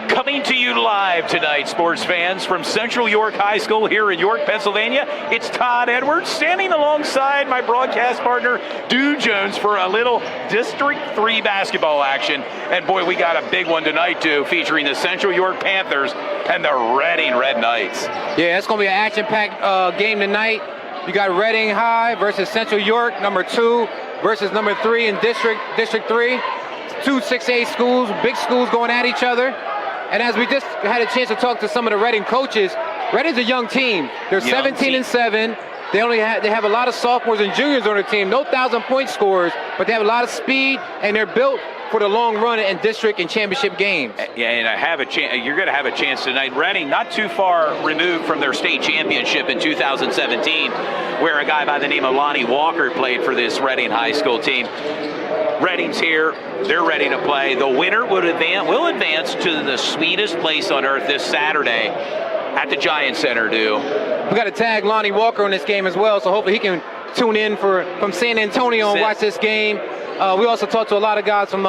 Coming to you live tonight, sports fans, from Central York High School here in York, Pennsylvania. It's Todd Edwards standing alongside my broadcast partner, Dew Jones, for a little District 3 basketball action. And boy, we got a big one tonight, Dew, featuring the Central York Panthers and the Reading Red Knights. Yeah, it's going to be an action-packed game tonight. You got Reading High versus Central York, number 2, versus number 3 in District 3. 2 6A schools, big schools going at each other. And as we just had a chance to talk to some of the Reading coaches, Reading's a young team. They're 17-7. They have a lot of sophomores and juniors on their team. No 1,000-point scorers, but they have a lot of speed, and they're built for the long run in district and championship games. Yeah, and I have a chance. You're going to have a chance tonight. Reading, not too far removed from their state championship in 2017, where a guy by the name of Lonnie Walker played for this Reading High School team. Reading's here. They're ready to play. The winner will advance to the sweetest place on earth this Saturday at the Giant Center, Dew. We got to tag Lonnie Walker on this game as well, so hopefully he can tune in from San Antonio and watch this game. We also talked to a lot of guys from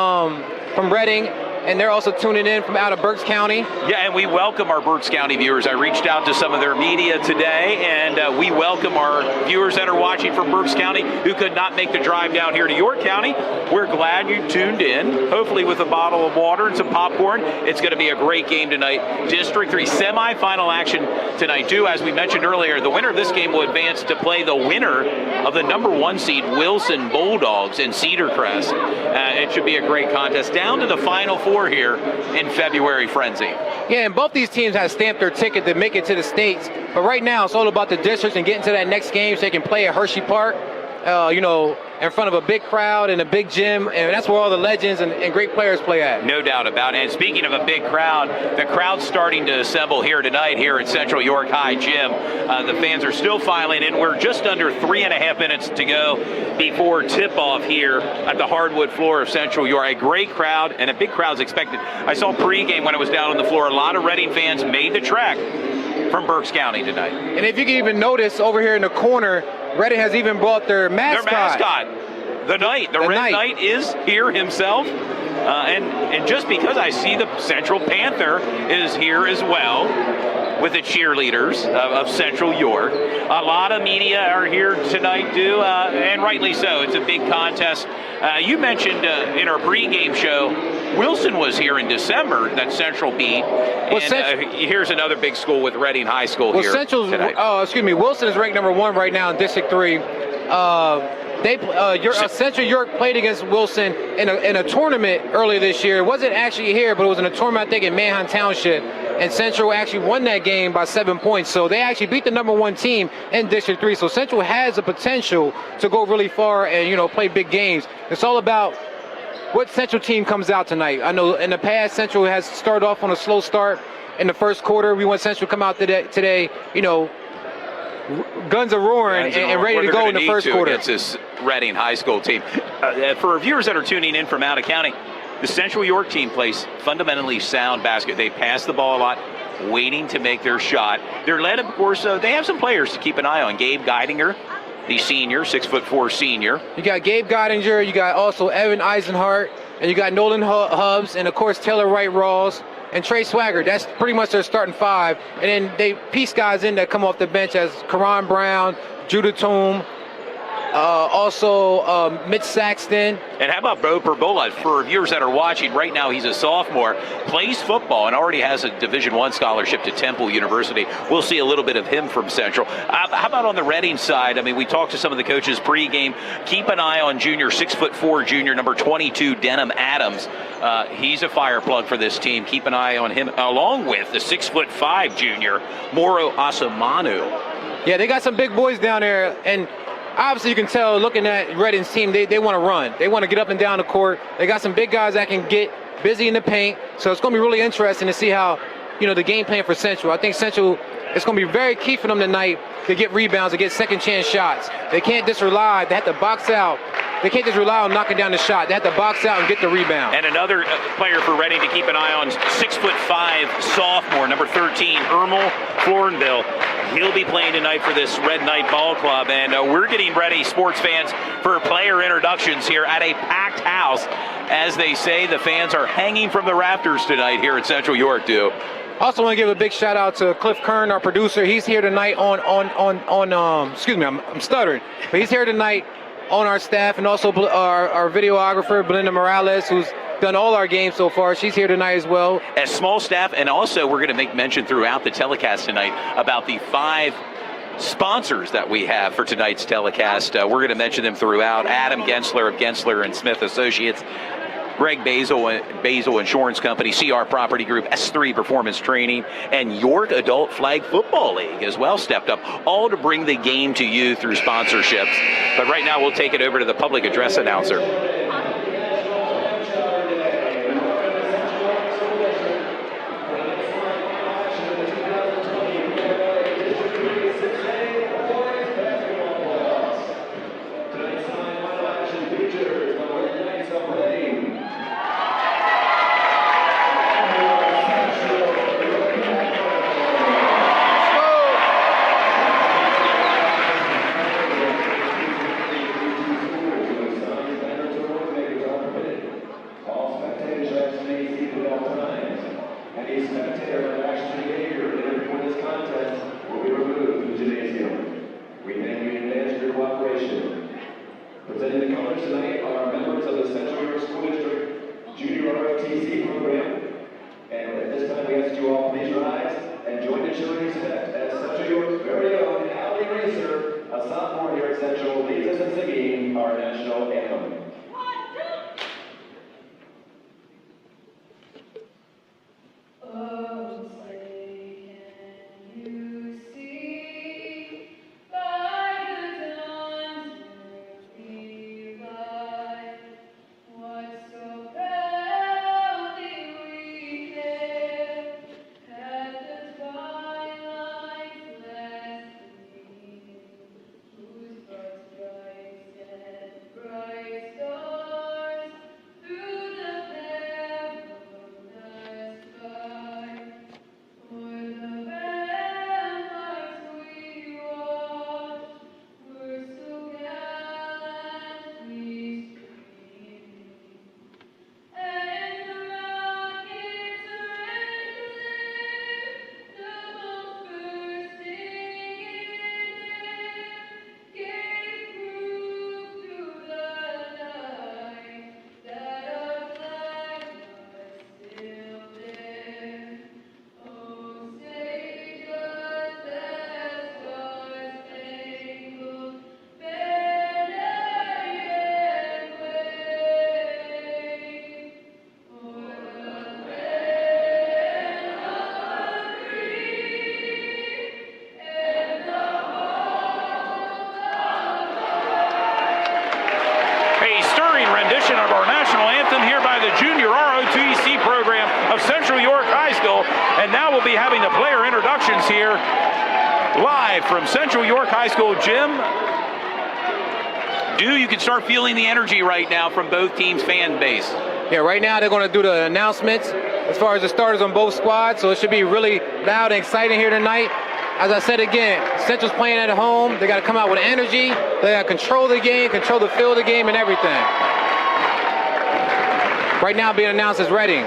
Reading, and they're also tuning in from out of Berks County. Yeah, and we welcome our Berks County viewers. I reached out to some of their media today, and we welcome our viewers that are watching from Berks County who could not make the drive down here to York County. We're glad you tuned in, hopefully with a bottle of water and some popcorn. It's going to be a great game tonight. District 3 semifinal action tonight, too. As we mentioned earlier, the winner of this game will advance to play the winner of the number 1 seed Wilson Bulldogs in Cedar Crest. It should be a great contest. Down to the Final Four here in February frenzy. Yeah, and both these teams have stamped their ticket to make it to the states. But right now, it's all about the districts and getting to that next game so they can play at Hershey Park, in front of a big crowd and a big gym. And that's where all the legends and great players play at. No doubt about it. And speaking of a big crowd, the crowd's starting to assemble here tonight here at Central York High Gym. The fans are still filing in. We're just under 3.5 minutes to go before tip-off here at the hardwood floor of Central York. A great crowd, and a big crowd's expected. I saw pregame when I was down on the floor. A lot of Reading fans made the trek from Berks County tonight. And if you can even notice over here in the corner, Reading has even brought their mascot. The Knight. The Red Knight is here himself. And just because I see the Central Panther is here as well with the cheerleaders of Central York. A lot of media are here tonight, too, and rightly so. It's a big contest. You mentioned in our pregame show, Wilson was here in December, that Central beat. And here's another big school with Reading High School here tonight. Wilson is ranked number 1 right now in District 3. Central York played against Wilson in a tournament earlier this year. It wasn't actually here, but it was in a tournament, I think, in Manheim Township. And Central actually won that game by 7 points. So they actually beat the number 1 team in District 3. So Central has the potential to go really far and, play big games. It's all about what Central team comes out tonight. I know in the past, Central has started off on a slow start in the first quarter. We want Central to come out today, guns are roaring and ready to go in the first quarter. Against this Reading High School team. For viewers that are tuning in from out of county, the Central York team plays fundamentally sound basket. They pass the ball a lot, waiting to make their shot. They're led, of course, they have some players to keep an eye on. Gabe Geidinger, the senior, 6'4" senior. You got Gabe Geidinger, you got also Evan Eisenhart, and you got Nolan Hubbs, and of course Taylor Wright-Rawls, and Trey Swagger. That's pretty much their starting 5. And then they piece guys in that come off the bench as Karan Brown, Judah Toom, also Mitch Saxton. And how about Bo Perbola? For viewers that are watching right now, he's a sophomore, plays football, and already has a Division I scholarship to Temple University. We'll see a little bit of him from Central. How about on the Reading side? I mean, we talked to some of the coaches pregame. Keep an eye on junior, 6'4" junior, number 22, Denham Adams. He's a fire plug for this team. Keep an eye on him, along with the 6'5" junior, Moro Asamanu. Yeah, they got some big boys down there, and obviously you can tell looking at Reading's team, they want to run. They want to get up and down the court. They got some big guys that can get busy in the paint. So it's going to be really interesting to see how, the game plan for Central. I think Central, it's going to be very key for them tonight to get rebounds, to get second chance shots. They can't just rely. They have to box out. They can't just rely on knocking down the shot. They have to box out and get the rebound. And another player for Reading to keep an eye on, 6'5" sophomore, number 13, Ermal Florenville. He'll be playing tonight for this Red Knight Ball Club. And we're getting ready, sports fans, for player introductions here at a packed house as they say, the fans are hanging from the rafters tonight here at Central York, too. Also want to give a big shout out to Cliff Kern, our producer. He's here tonight excuse me, I'm stuttering, but he's here tonight on our staff, and also our videographer, Belinda Morales, who's done all our games so far. She's here tonight as well. A small staff, and also we're going to make mention throughout the telecast tonight about the 5 sponsors that we have for tonight's telecast. We're going to mention them throughout. Adam Gentzler of Gentzler and Smith Associates, Gregg Basile Insurance Company, CR Property Group, S3 Performance Training, and York Adult Flag Football League as well stepped up, all to bring the game to you through sponsorships. But right now we'll take it over to the public address announcer. Presenting the colors tonight are members of the Central York School District Junior ROTC program. And at this time, we ask you all please rise and join the children respect as Central York's very own Allie Racer, a sophomore here at Central, leads us in singing our national anthem. Rendition of our national anthem here by the Junior ROTC program of Central York High School. And now we'll be having the player introductions here live from Central York High School. Jim, you can start feeling the energy right now from both teams' fan base. Yeah, right now they're going to do the announcements as far as the starters on both squads, so it should be really loud and exciting here tonight. As I said again, Central's playing at home. They got to come out with energy. They got to control the game, control the feel of the game, and everything. Right now being announced as Reading.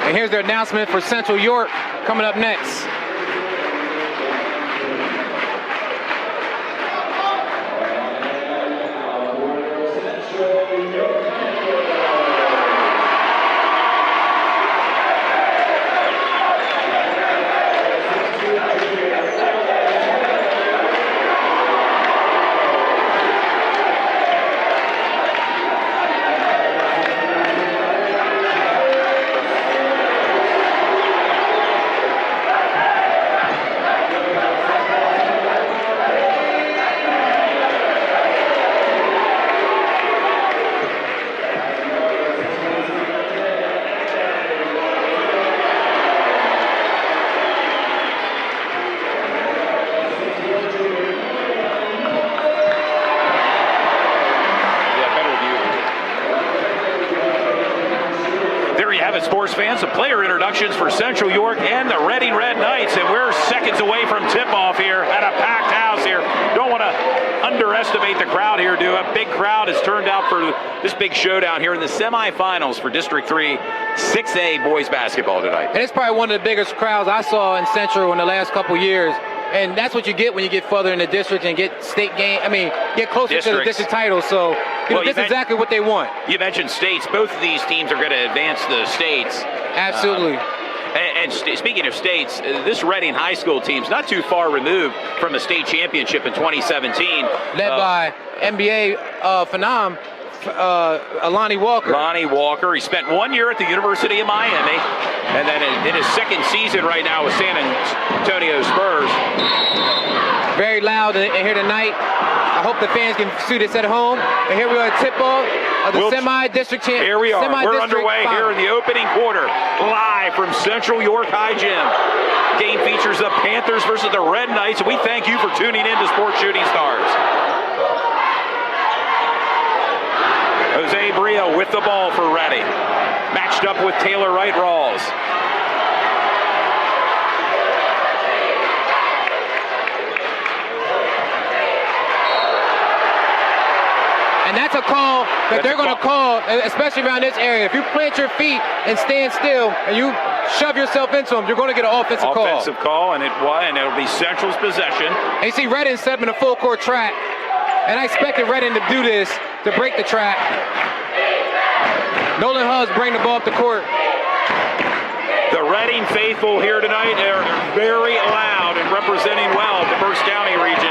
And here's the announcement for Central York coming up next. Have it, sports fans, some player introductions for Central York and the Reading Red Knights, and we're seconds away from tip-off here at a packed house here. Don't want to underestimate the crowd here, do a big crowd has turned out for this big showdown here in the semifinals for District 3 6A boys basketball tonight. And it's probably one of the biggest crowds I saw in Central in the last couple years. And that's what you get when you get further in the district and get state game. I mean, get closer to the district title. So this is exactly what they want. You mentioned states. Both of these teams are going to advance the states. Absolutely. And speaking of states, this Reading High School team's not too far removed from a state championship in 2017. Led by NBA phenom, Lonnie Walker. Lonnie Walker. He spent 1 year at the University of Miami, and then in his second season right now with San Antonio Spurs. Very loud in here tonight. I hope the fans can see this at home. And here we are at tip-off of the semi-district championship. Here we are. We're underway here in the opening quarter, live from Central York High Gym. Game features the Panthers versus the Red Knights. We thank you for tuning in to Sports Shooting Stars. Jose Brio with the ball for Reading. Matched up with Taylor Wright-Rawls. And that's a call that they're going to call, especially around this area. If you plant your feet and stand still and you shove yourself into them, you're going to get an offensive call. Offensive call, and it'll be Central's possession. And you see Reading set up in a full court trap. And I expected Reading to do this, to break the trap. Nolan Hubs bring the ball up the court. The Reading faithful here tonight are very loud and representing well the Berks County region.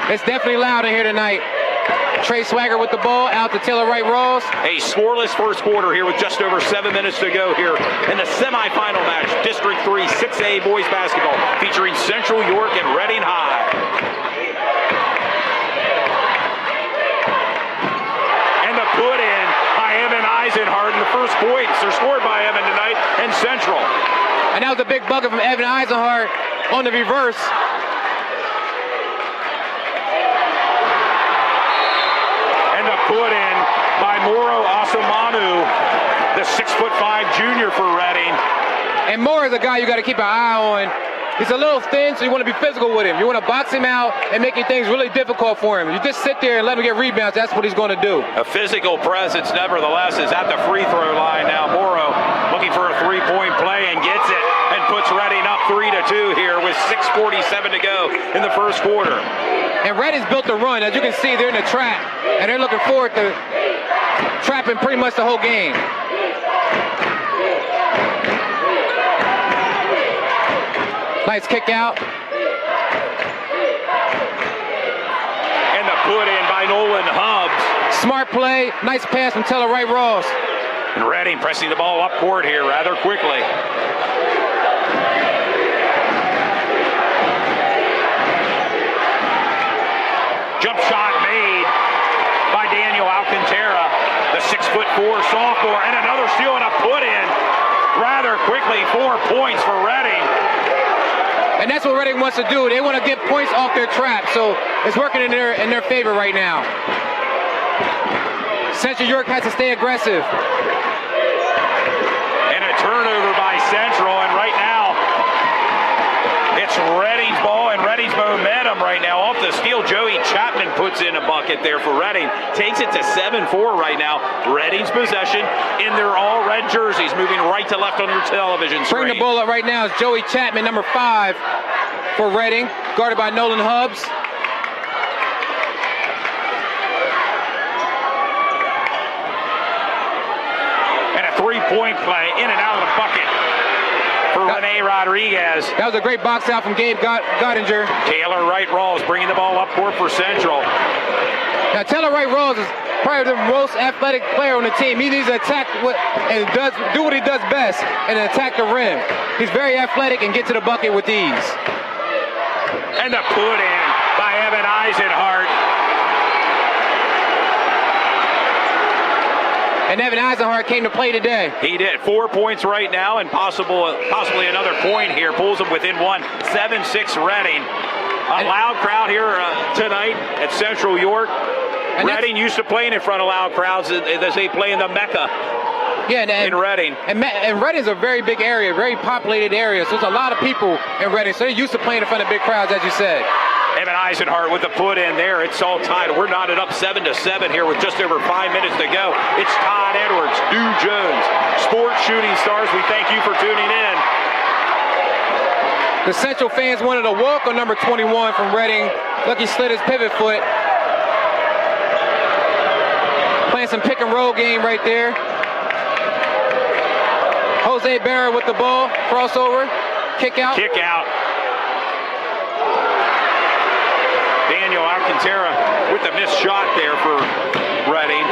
It's definitely loud in here tonight. Trey Swagger with the ball, out to Taylor Wright-Rawls. A scoreless first quarter here with just over 7 minutes to go here in the semifinal match, District 3 6A boys basketball, featuring Central York and Reading High. And the put in by Evan Eisenhart, and the first points are scored by Evan tonight and Central. And that was a big bucket from Evan Eisenhart on the reverse. Put in by Moro Asamanu, the 6'5" junior for Reading. And Moro is a guy you got to keep an eye on. He's a little thin, so you want to be physical with him. You want to box him out and making things really difficult for him. You just sit there and let him get rebounds. That's what he's going to do. A physical presence, nevertheless, is at the free throw line now. Moro looking for a three-point play and gets it and puts Reading up 3-2 here with 6:47 to go in the first quarter. And Reading's built a run. As you can see, they're in the trap, and they're looking forward to trapping pretty much the whole game. Nice kick out. And the put in by Nolan Hubs. Smart play. Nice pass from Taylor Wright-Rawls. And Reading pressing the ball up court here rather quickly. Jump shot made by Daniel Alcantara, the 6'4" sophomore, and another steal and a put in rather quickly. 4 points for Reading. And that's what Reading wants to do. They want to get points off their trap, so it's working in their favor right now. Central York has to stay aggressive. And a turnover by Central, and right now it's Reading's ball and Reading's momentum right now. Off the steal, Joey Chapman puts in a bucket there for Reading. Takes it to 7-4 right now. Reading's possession in their all-red jerseys, moving right to left on your television screen. Bring the ball up right now is Joey Chapman, number 5 for Reading, guarded by Nolan Hubs. And a three-point play in and out of the bucket for Rene Rodriguez. That was a great box out from Gabe Gottinger. Taylor Wright-Rawls bringing the ball up court for Central. Now Taylor Wright-Rawls is probably the most athletic player on the team. He needs to attack and do what he does best and attack the rim. He's very athletic and get to the bucket with ease. And the put in by Evan Eisenhart. And Evan Eisenhart came to play today. He did. 4 points right now and possibly another point here. Pulls him within one. 7-6 Reading. A loud crowd here tonight at Central York. And Reading used to playing in front of loud crowds as they play in the Mecca in Reading. And Reading's a very big area, very populated area. So there's a lot of people in Reading. So they're used to playing in front of big crowds, as you said. Evan Eisenhart with the put in there. It's all tied. We're knotted up 7-7 here with just over 5 minutes to go. It's Todd Edwards, Dew Jones, Sports Shooting Stars. We thank you for tuning in. The Central fans wanted a walk on number 21 from Reading. Lucky slid his pivot foot. Playing some pick and roll game right there. Jose Barra with the ball, crossover, kick out. Kick out. Daniel Alcantara with the missed shot there for Reading.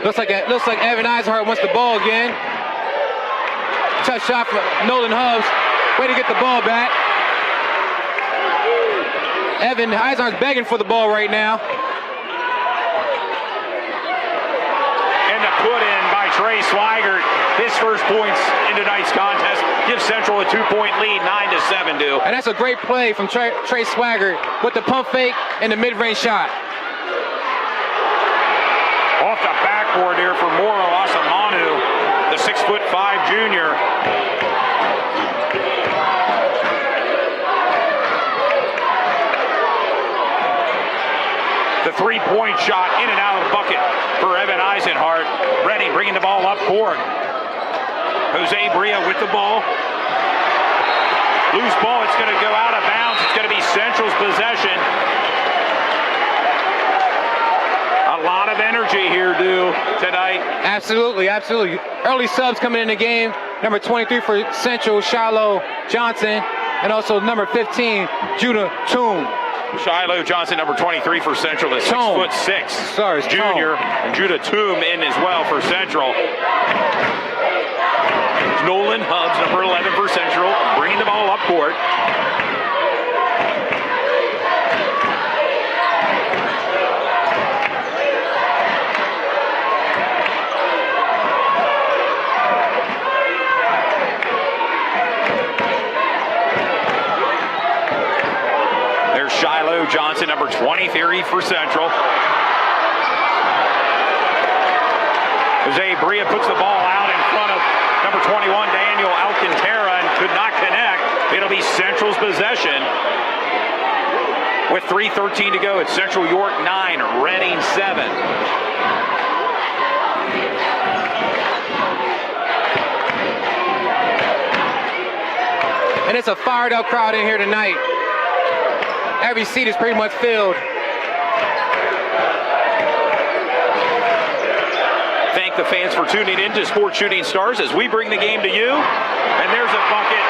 Looks like Evan Eisenhart wants the ball again. Tough shot for Nolan Hubbs. Way to get the ball back. Evan Eisenhart's begging for the ball right now. And the put in by Trey Swigert. His first points in tonight's contest gives Central a 2-point lead, 9-7 Dew. And that's a great play from Trey Swigert with the pump fake and the mid-range shot. Off the backboard there for Moro Asamanu, the 6'5" junior. The three-point shot in and out of the bucket for Evan Eisenhart. Reading bringing the ball up court. Jose Bria with the ball. Loose ball, it's going to go out of bounds. It's going to be Central's possession. A lot of energy here, Dew, tonight. Absolutely, absolutely. Early subs coming in the game. Number 23 for Central, Shiloh Johnson, and also number 15, Judah Toom. Shiloh Johnson, number 23 for Central, is 6'6". Sorry, junior, and Judah Toom in as well for Central. Nolan Hubbs, number 11 for Central, bringing the ball up court. There's Shiloh Johnson, number 23 for Central. Jose Bria puts the ball out in front of number 21, Daniel Alcantara, and could not connect. It'll be Central's possession. With 3:13 to go, it's Central York 9, Reading 7. And it's a fired up crowd in here tonight. Every seat is pretty much filled. Thank the fans for tuning in to Sports Shooting Stars as we bring the game to you. And there's a bucket.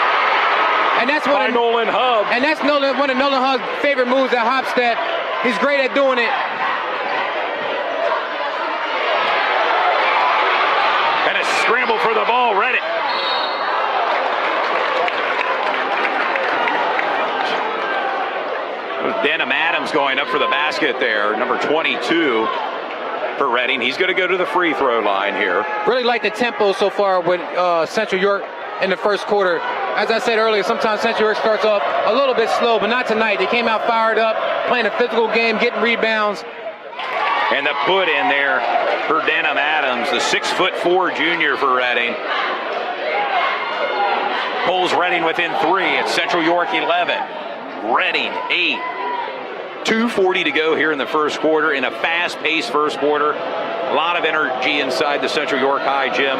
And that's by Nolan Hubbs. And that's one of Nolan Hubbs' favorite moves at Hopstep. He's great at doing it. And a scramble for the ball, Reddit. Denham Adams going up for the basket there, number 22 for Reading. He's going to go to the free throw line here. Really like the tempo so far with Central York in the first quarter. As I said earlier, sometimes Central York starts off a little bit slow, but not tonight. They came out fired up, playing a physical game, getting rebounds. And the put in there for Denham Adams, the 6'4" junior for Reading. Pulls Reading within 3. It's Central York 11, Reading 8. 2:40 to go here in the first quarter, in a fast-paced first quarter. A lot of energy inside the Central York High gym.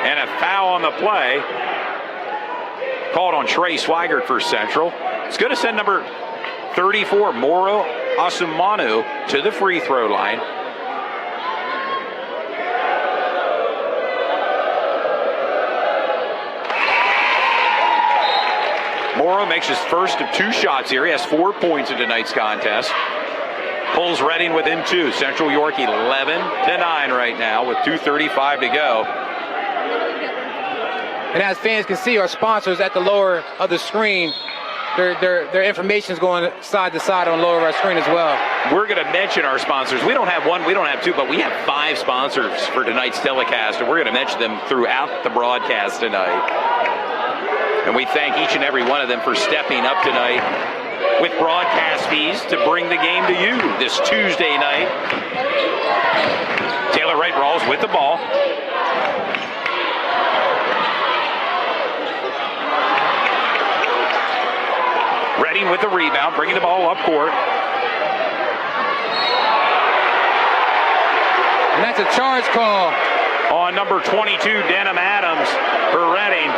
And a foul on the play. Called on Trey Swigert for Central. It's going to send number 34, Moro Asumanu, to the free throw line. Moro makes his first of 2 shots here. He has 4 points in tonight's contest. Pulls Reading within 2. Central York 11-9 right now with 2:35 to go. And as fans can see, our sponsors at the lower of the screen, their information is going side to side on the lower of our screen as well. We're going to mention our sponsors. We don't have one, we don't have two, but we have 5 sponsors for tonight's telecast, and we're going to mention them throughout the broadcast tonight. And we thank each and every one of them for stepping up tonight with broadcast fees to bring the game to you this Tuesday night. Taylor Wright Rawls with the ball. Redding with the rebound, bringing the ball up court. And that's a charge call On number 22, Denham Adams for Redding.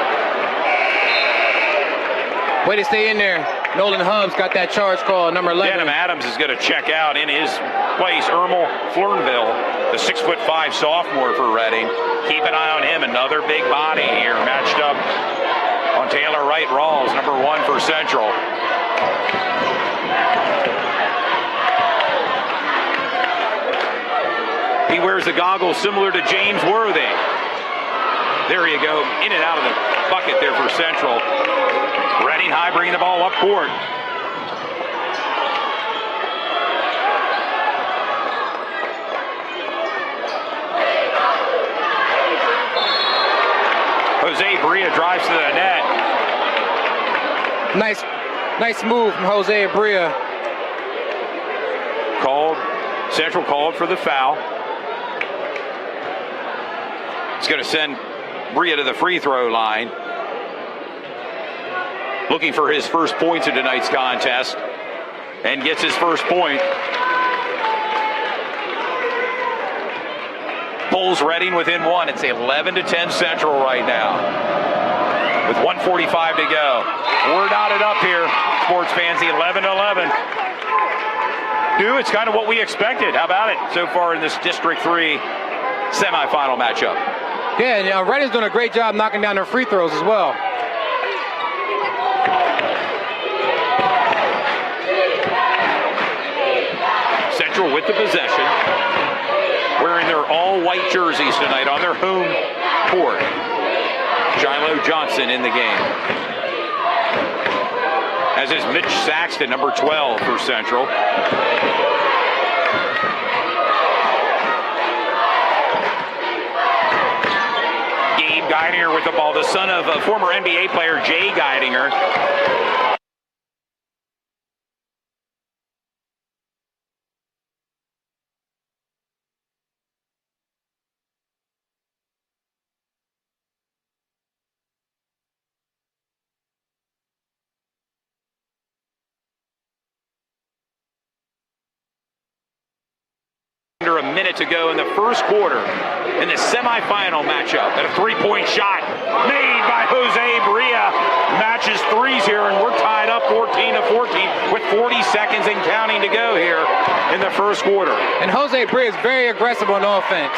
Way to stay in there. Nolan Hubbs got that charge call, number 11. Denham Adams is going to check out in his place. Ermal Flernville, the 6'5" sophomore for Redding. Keep an eye on him. Another big body here, matched up on Taylor Wright Rawls, number 1 for Central. He wears the goggles similar to James Worthy. There you go, in and out of the bucket there for Central. Redding high, bringing the ball up court. Jose Bria drives to the net. Nice move from Jose Bria. Central called for the foul. It's going to send Bria to the free throw line. Looking for his first points in tonight's contest, and gets his first point. Pulls Redding within 1. It's 11-10 Central right now, with 1:45 to go. We're knotted up here, sports fans. 11-11. It's kind of what we expected. How about it so far in this District 3 semifinal matchup? Yeah, and Redding's doing a great job knocking down their free throws as well. Central with the possession, wearing their all-white jerseys tonight on their home court. Shiloh Johnson in the game, as is Mitch Saxton, number 12 for Central. Gabe Geidinger with the ball, the son of a former NBA player, Jay Geidinger. Under a minute to go in the first quarter in the semifinal matchup. And a three-point shot made by Jose Bria. Matches threes here, and we're tied up 14-14 with 40 seconds and counting to go here in the first quarter. And Jose Bria is very aggressive on offense.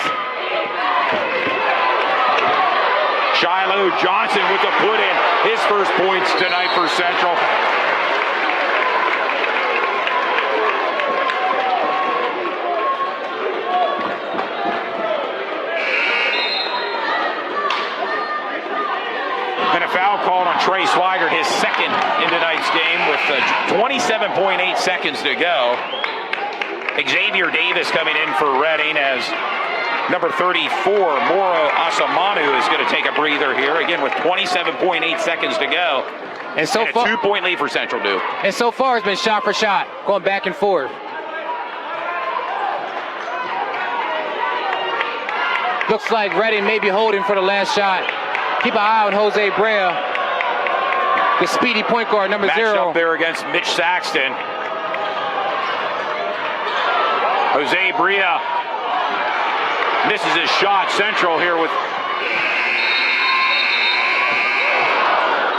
Shiloh Johnson with the put in, his first points tonight for Central. And a foul called on Trey Swigert, his second in tonight's game, with 27.8 seconds to go. Xavier Davis coming in for Redding, as number 34, Moro Asamanu, is going to take a breather here, again with 27.8 seconds to go. And so far, a 2-point lead for Central Duke. And so far, it's been shot for shot, going back and forth. Looks like Redding may be holding for the last shot. Keep an eye on Jose Bria, the speedy point guard, number 0. Matched up there against Mitch Saxton. Jose Bria misses his shot. Central here with,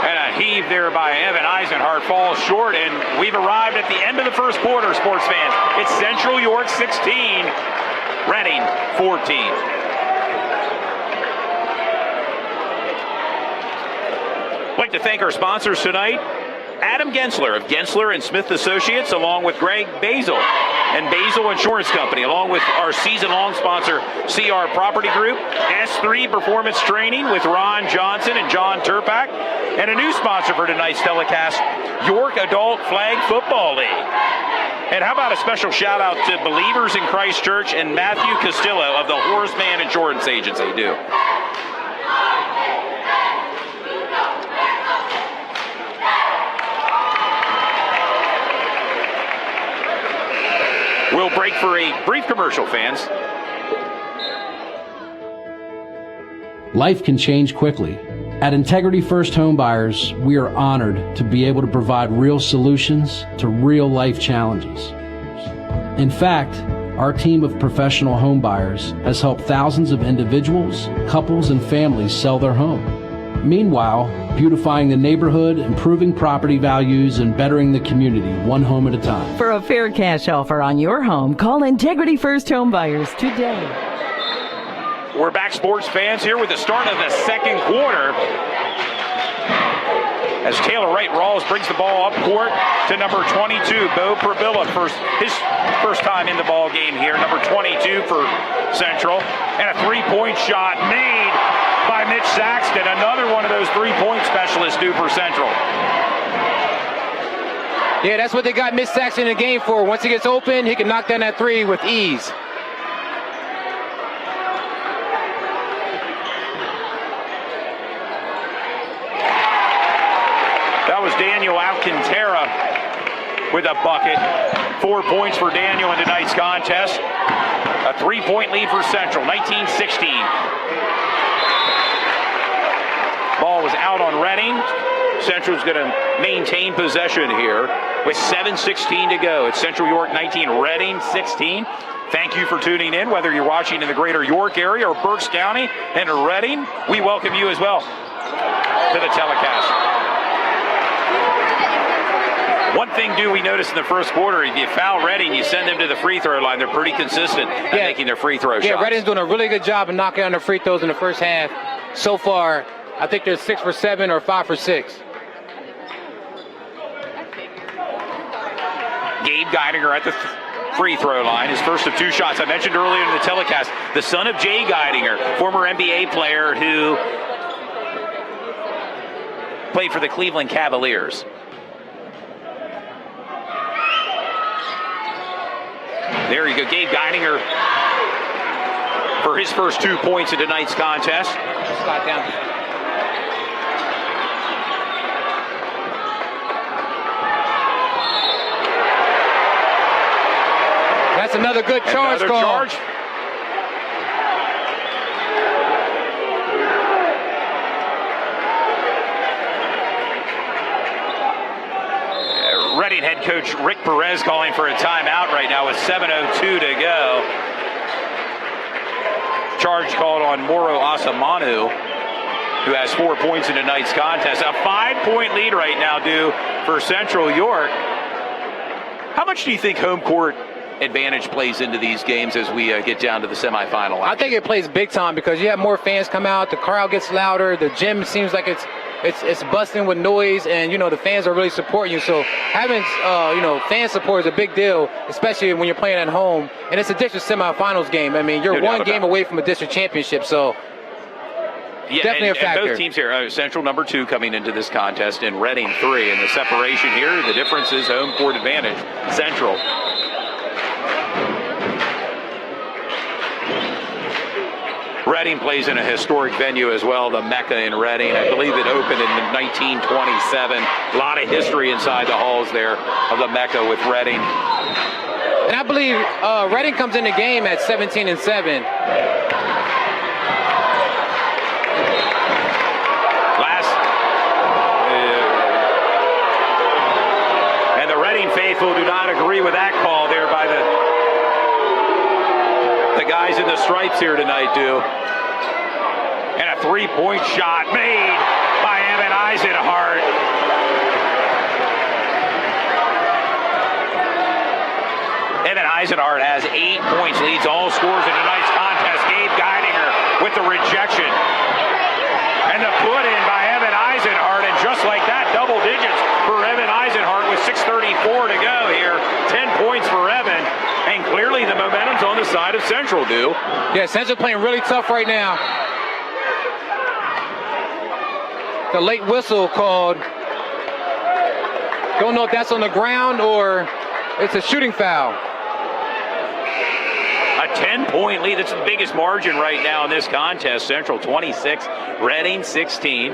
and a heave there by Evan Eisenhart, falls short, and we've arrived at the end of the first quarter, sports fans. It's Central York 16, Redding 14. I'd like to thank our sponsors tonight, Adam Gentzler of Gentzler and Smith Associates, along with Gregg Basile and Basile Insurance Company, along with our season-long sponsor, CR Property Group, S3 Performance Training with Ron Johnson and John Turpak, and a new sponsor for tonight's telecast, York Adult Flag Football League. And how about a special shout out to Believers in Christ Church and Matthew Castillo of the Horseman Insurance Agency do. We'll break for a brief commercial, fans. Life can change quickly. At Integrity First Home Buyers, we are honored to be able to provide real solutions to real life challenges. In fact, our team of professional home buyers has helped thousands of individuals, couples, and families sell their home. Meanwhile, beautifying the neighborhood, improving property values, and bettering the community one home at a time. For a fair cash offer on your home, call Integrity First Home Buyers today. We're back, sports fans, here with the start of the second quarter. As Taylor Wright Rawls brings the ball up court to number 22, Bo Probilla, his first time in the ball game here. Number 22 for Central, and a three-point shot made by Mitch Saxton, another one of those three-point specialists due for Central. Yeah, that's what they got Mitch Saxton in the game for. Once he gets open, he can knock down that three with ease. That was Daniel Alcantara with a bucket. 4 points for Daniel in tonight's contest. A three-point lead for Central, 19-16. Ball was out on Reading. Central's going to maintain possession here with 7:16 to go. It's Central York 19, Reading 16. Thank you for tuning in, whether you're watching in the greater York area or Berks County and Reading. We welcome you as well to the telecast. One thing we noticed in the first quarter, if you foul Reading, you send them to the free throw line. They're pretty consistent at making their free throw shots. Yeah, Reading's doing a really good job of knocking down their free throws in the first half. So far, I think they're 6 for 7 or 5 for 6. Gabe Geidinger at the free throw line. His first of two shots. I mentioned earlier in the telecast, the son of Jay Geidinger, former NBA player who played for the Cleveland Cavaliers. There you go, Gabe Geidinger for his first 2 points in tonight's contest. Slide down. That's another good charge Another call. charge. Reading head coach Rick Perez calling for a timeout right now with 7:02 to go. Charge called on Moro Asamanu, who has 4 points in tonight's contest. A 5-point lead right now due for Central York. How much do you think home court advantage plays into these games as we get down to the semifinal? I think it plays big time because you have more fans come out, the crowd gets louder, the gym seems like it's busting with noise, and the fans are really supporting you. So having fan support is a big deal, especially when you're playing at home. And it's a district semifinals game. I mean, you're one game away from a district championship, so definitely a factor. And both teams here, Central number 2 coming into this contest, and Reading 3. And the separation here, the difference is home court advantage. Central. Reading plays in a historic venue as well, the Mecca in Reading. I believe it opened in 1927. A lot of history inside the halls there of the Mecca with Reading. And I believe Reading comes in the game at 17-7. And the Reading faithful do not agree with that call there by the guys in the stripes here tonight do. And a three-point shot made by Evan Eisenhart. Evan Eisenhart has 8 points, leads all scores in tonight's contest. Gabe Geidinger with the rejection. And the put in by Evan Eisenhart, and just like that, double digits for Evan Eisenhart. Central do? Yeah, Central playing really tough right now. The late whistle called. Don't know if that's on the ground or it's a shooting foul. A 10-point lead. That's the biggest margin right now in this contest. Central 26, Reading 16.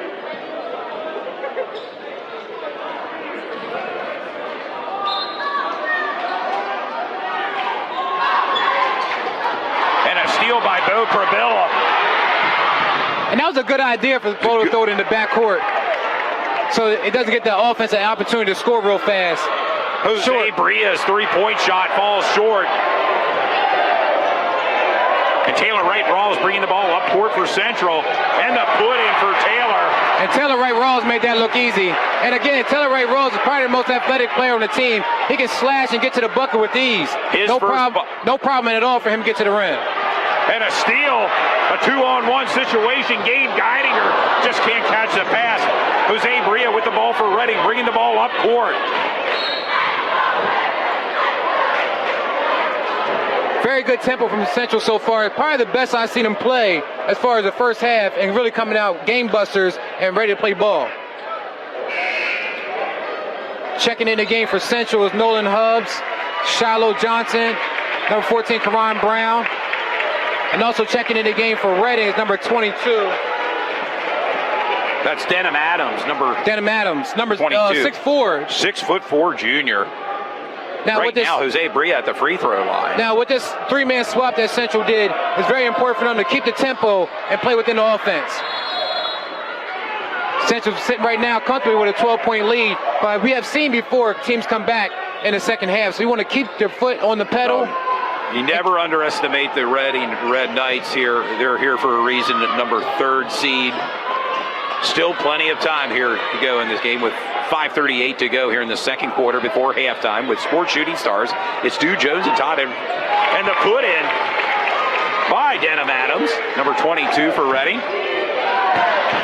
And a steal by Bo Prabilla. And that was a good idea for Bo to throw it in the backcourt, so it doesn't get the offense an opportunity to score real fast. Jose Bria's three-point shot falls short. And Taylor Wright-Rawls bringing the ball up court for Central. And the put-in for Taylor. And Taylor Wright-Rawls made that look easy. And again, Taylor Wright-Rawls is probably the most athletic player on the team. He can slash and get to the bucket with ease. No problem at all for him to get to the rim. And a steal, a 2-on-1 situation. Gabe Geidinger just can't catch the pass. Jose Bria with the ball for Reading, bringing the ball up court. Very good tempo from Central so far. Probably the best I've seen him play as far as the first half, and really coming out game busters and ready to play ball. Checking in the game for Central is Nolan Hubbs, Shiloh Johnson, number 14, Karan Brown. And also checking in the game for Reading is number 22. That's Denham Adams, number 22. 6'4". 6'4" junior. Now, right now, Jose Bria at the free throw line. Now, with this three-man swap that Central did, it's very important for them to keep the tempo and play within the offense. Central's sitting right now comfortably with a 12-point lead, but we have seen before teams come back in the second half, so we want to keep their foot on the pedal. You never underestimate the Reading Red Knights here. They're here for a reason at number 3rd seed. Still plenty of time here to go in this game with 5:38 to go here in the second quarter before halftime with Sports Shooting Stars. It's Stu Jones and Todd, and the put in by Denham Adams, number 22 for Reading.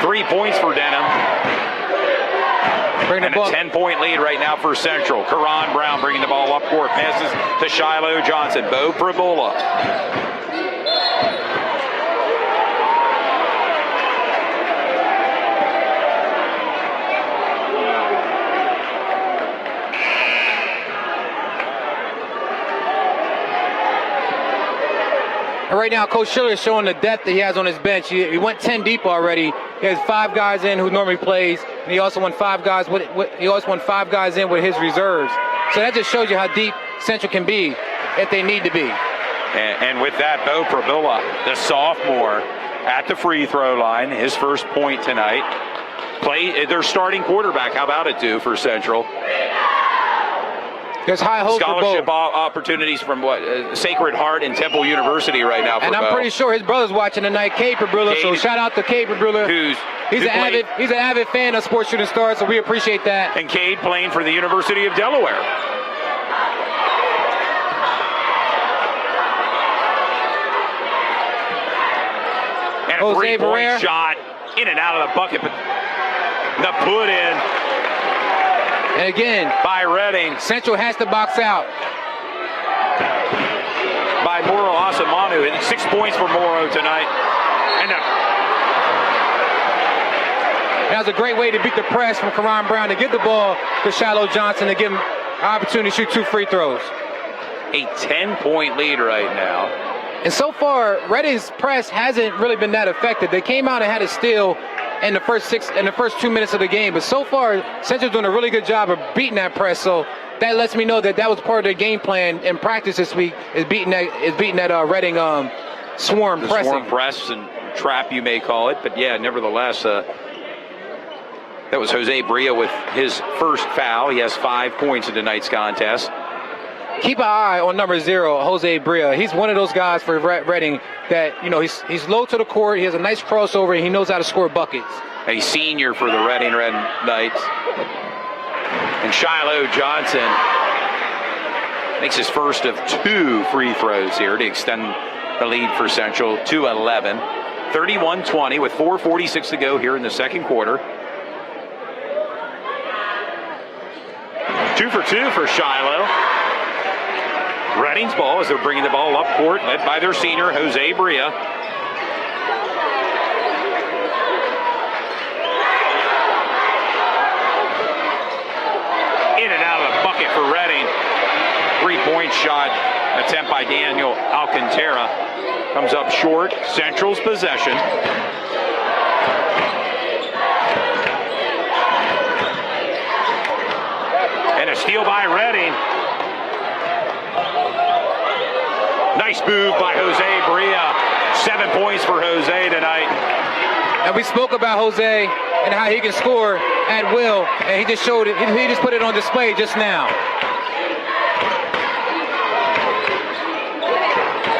3 points for Denham. And a 10-point lead right now for Central. Karan Brown bringing the ball up court, passes to Shiloh Johnson. Bo Prabilla. And right now, Coach Schiller is showing the depth that he has on his bench. He went 10 deep already. He has 5 guys in who normally plays, and he also won 5 guys in with his reserves. So that just shows you how deep Central can be if they need to be. And with that, Bo Prabilla, the sophomore, at the free throw line, his first point tonight. Their starting quarterback. How about it, do for Central? There's high hopes for Bo. Scholarship opportunities from Sacred Heart and Temple University right now for And I'm Bo. pretty sure his brother's watching tonight, Cade Prabilla. So shout out to Cade Prabilla. He's an avid fan of Sports Shooting Stars, so we appreciate that. And Cade playing for the University of Delaware. And a three-point shot in and out of the bucket, but the put in. And again, by Reading. Central has to box out. By Moro Asamanu. 6 points for Moro tonight. And that was a great way to beat the press from Karan Brown to give the ball to Shiloh Johnson to give him an opportunity to shoot 2 free throws. A 10-point lead right now. And so far, Reading's press hasn't really been that effective. They came out and had a steal in the first 2 minutes of the game, but so far Central's doing a really good job of beating that press. So that lets me know that was part of their game plan in practice this week, is beating that Reading swarm pressing. Swarm press and trap, you may call it, but yeah, nevertheless, that was Jose Bria with his first foul. He has 5 points in tonight's contest. Keep an eye on number 0, Jose Bria. He's one of those guys for Reading that, he's low to the court. He has a nice crossover, and he knows how to score buckets. A senior for the Reading Red Knights. And Shiloh Johnson makes his first of 2 free throws here to extend the lead for Central to 11. 31-20 with 4:46 to go here in the second quarter. 2 for 2 for Shiloh. Reading's ball as they're bringing the ball up court, led by their senior, Jose Bria. In and out of the bucket for Reading. 3-point shot attempt by Daniel Alcantara. Comes up short. Central's possession. And a steal by Reading. Nice move by Jose Bria. 7 points for Jose tonight. And we spoke about Jose and how he can score at will, and he just showed it. He just put it on display just now.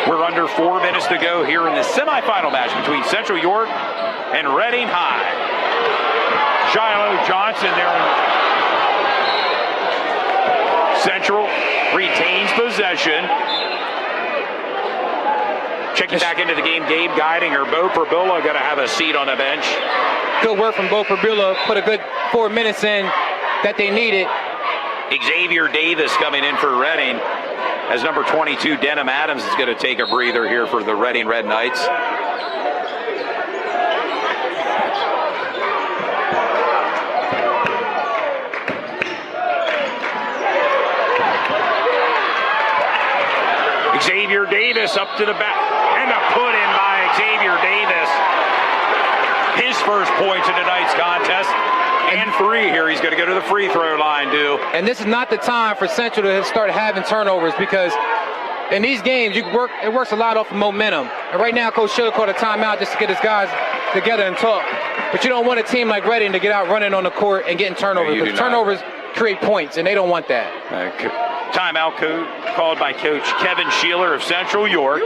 We're under 4 minutes to go here in the semifinal match between Central York and Reading High. Shiloh Johnson there. Central retains possession. Checking back into the game, Gabe Geidinger. Bo Perbilla going to have a seat on the bench. Good work from Bo Perbilla. Put a good 4 minutes in that they needed. Xavier Davis coming in for Reading, as number 22, Denham Adams, is going to take a breather here for the Reading Red Knights. Xavier Davis up to the back, and a put in by Xavier Davis. His first points in tonight's contest, and 3 here. He's going to go to the free throw line, too. And this is not the time for Central to start having turnovers, because in these games, it works a lot off of momentum. And right now, Coach Schiller called a timeout just to get his guys together and talk. But you don't want a team like Reading to get out running on the court and getting turnovers, because turnovers create points, and they don't want that. Timeout called by Coach Kevin Sheeler of Central York.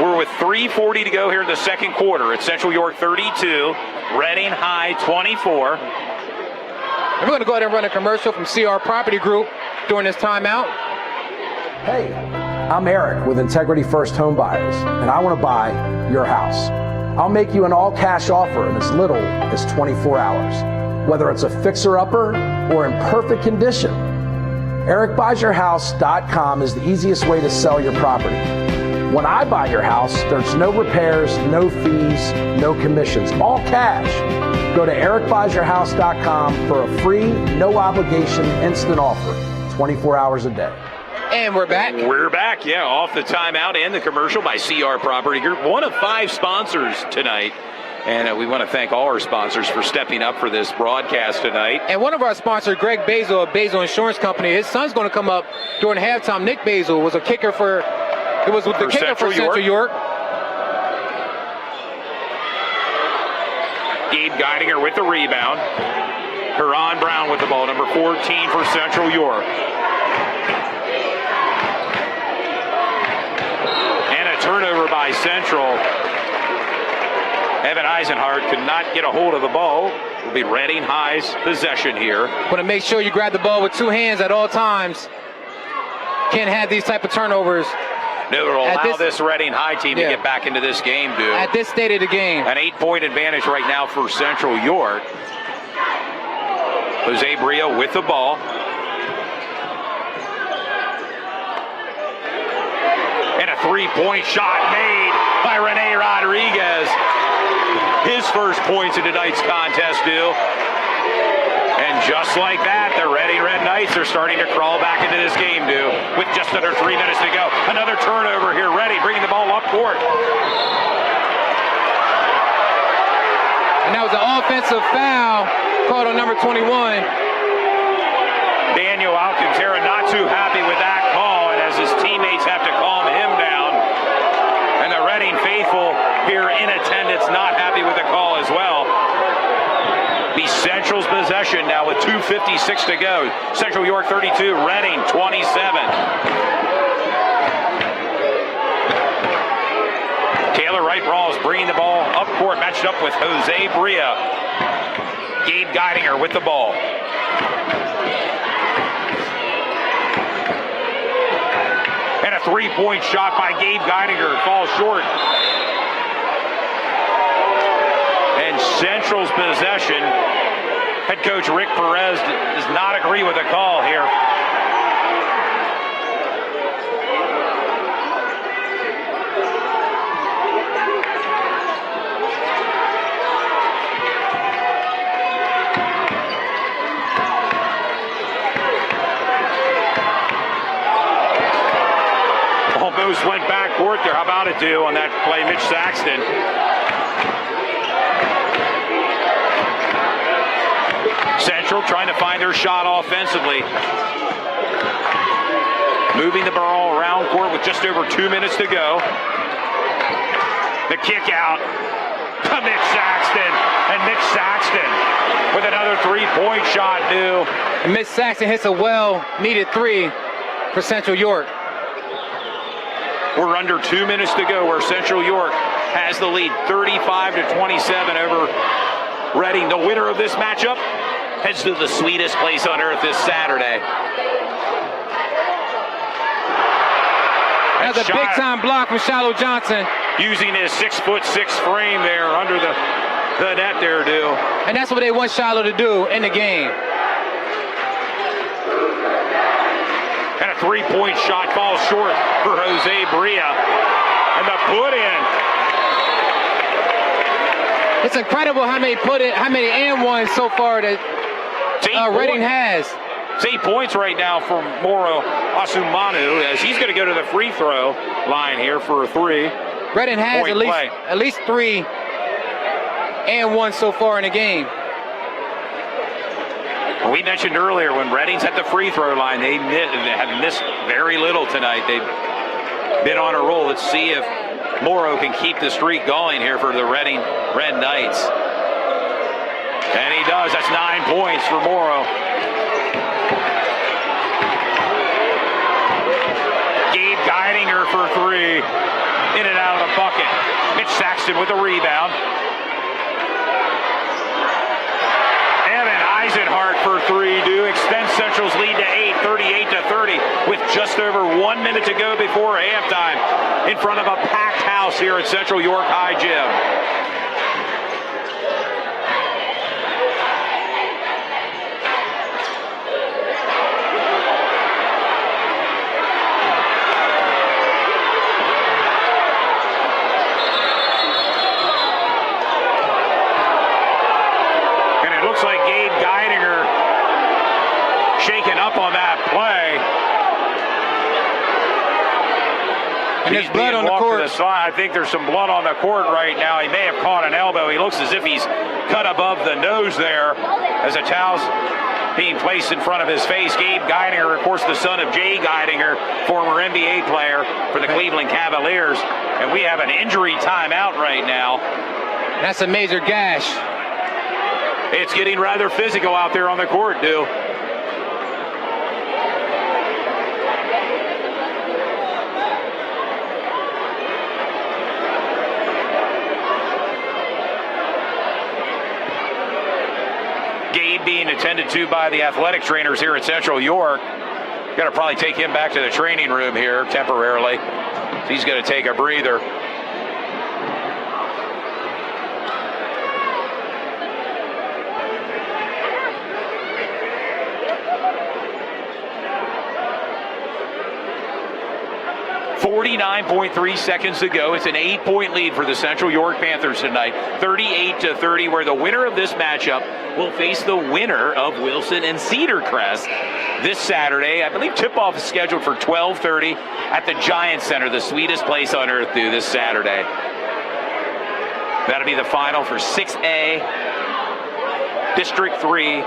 We're with 3:40 to go here in the second quarter. It's Central York 32, Reading High 24. And we're going to go ahead and run a commercial from CR Property Group during this timeout. Hey, I'm Eric with Integrity First Home Buyers, and I want to buy your house. I'll make you an all-cash offer in as little as 24 hours, whether it's a fixer-upper or in perfect condition. EricBuysYourHouse.com is the easiest way to sell your property. When I buy your house, there's no repairs, no fees, no commissions, all cash. Go to EricBuysYourHouse.com for a free, no obligation, instant offer, 24 hours a day. And we're back. We're back, yeah, off the timeout and the commercial by CR Property Group. One of 5 sponsors tonight. And we want to thank all our sponsors for stepping up for this broadcast tonight. And one of our sponsors, Gregg Basile of Basile Insurance Company, his son's going to come up during halftime. Nick Basile was a kicker for Central York. Gabe Geidinger with the rebound. Huron Brown with the ball, number 14 for Central York. And a turnover by Central. Evan Eisenhart could not get a hold of the ball. It'll be Reading High's possession here. Want to make sure you grab the ball with 2 hands at all times. Can't have these type of turnovers. No, it'll allow this Reading High team to get back into this game, dude. At this state of the game. An 8-point advantage right now for Central York. Jose Bria with the ball. And a 3-point shot made by Rene Rodriguez. His first points in tonight's contest, do. And just like that, the Reading Red Knights are starting to crawl back into this game, do. With just under 3 minutes to go. Another turnover here. Reading bringing the ball up court. And that was an offensive foul called on number 21. Daniel Alcantara not too happy with that call, and as his teammates have to calm him down. And the Reading faithful here in attendance not happy with the call as well. Be Central's possession now with 2:56 to go. Central York 32, Reading 27. Taylor Wright-Rawls bringing the ball up court, matched up with Jose Bria. Gabe Geidinger with the ball. And a 3-point shot by Gabe Geidinger falls short. And Central's possession. Head coach Rick Perez does not agree with the call here. almost went back court there. How about it, do on that play, Mitch Saxton? Central trying to find their shot offensively. Moving the ball around court with just over 2 minutes to go. The kick out to Mitch Saxton. And Mitch Saxton with another three-point shot, due. And Mitch Saxton hits a well-needed three for Central York. We're under 2 minutes to go, where Central York has the lead 35-27 over Reading. The winner of this matchup heads to the sweetest place on earth this Saturday. That's a big-time block from Shiloh Johnson. Using his 6'6" frame there under the net there, do. And that's what they want Shiloh to do in the game. And a three-point shot falls short for Jose Bria. And the put-in. It's incredible how many and ones so far that Reading has. It's 8 points right now for Moro Asumanu, as he's going to go to the free throw line here for a three. Reading has at least 3 and 1 so far in the game. We mentioned earlier, when Reading's at the free throw line, they have missed very little tonight. They've been on a roll. Let's see if Moro can keep the streak going here for the Reading Red Knights. And he does. That's 9 points for Moro. Gabe Geidinger for three. In and out of the bucket. Mitch Saxton with a rebound. Evan Eisenhart for three. Do extend Central's lead to 8, 38-30, with just over 1 minute to go before halftime, in front of a packed house here at Central York High Gym. Shaken up on that play. And there's blood on the court. I think there's some blood on the court right now. He may have caught an elbow. He looks as if he's cut above the nose there, as a towel's being placed in front of his face. Gabe Geidinger, of course, the son of Jay Geidinger, former NBA player for the Cleveland Cavaliers. And we have an injury timeout right now. That's a major gash. It's getting rather physical out there on the court, dude. Gabe being attended to by the athletic trainers here at Central York. Got to probably take him back to the training room here temporarily. He's going to take a breather. .3 seconds to go. It's an 8-point lead for the Central York Panthers tonight, 38-30, where the winner of this matchup will face the winner of Wilson and Cedar Crest this Saturday. I believe tip-off is scheduled for 12:30 at the Giant Center, the sweetest place on earth, this Saturday. That'll be the final for 6A District 3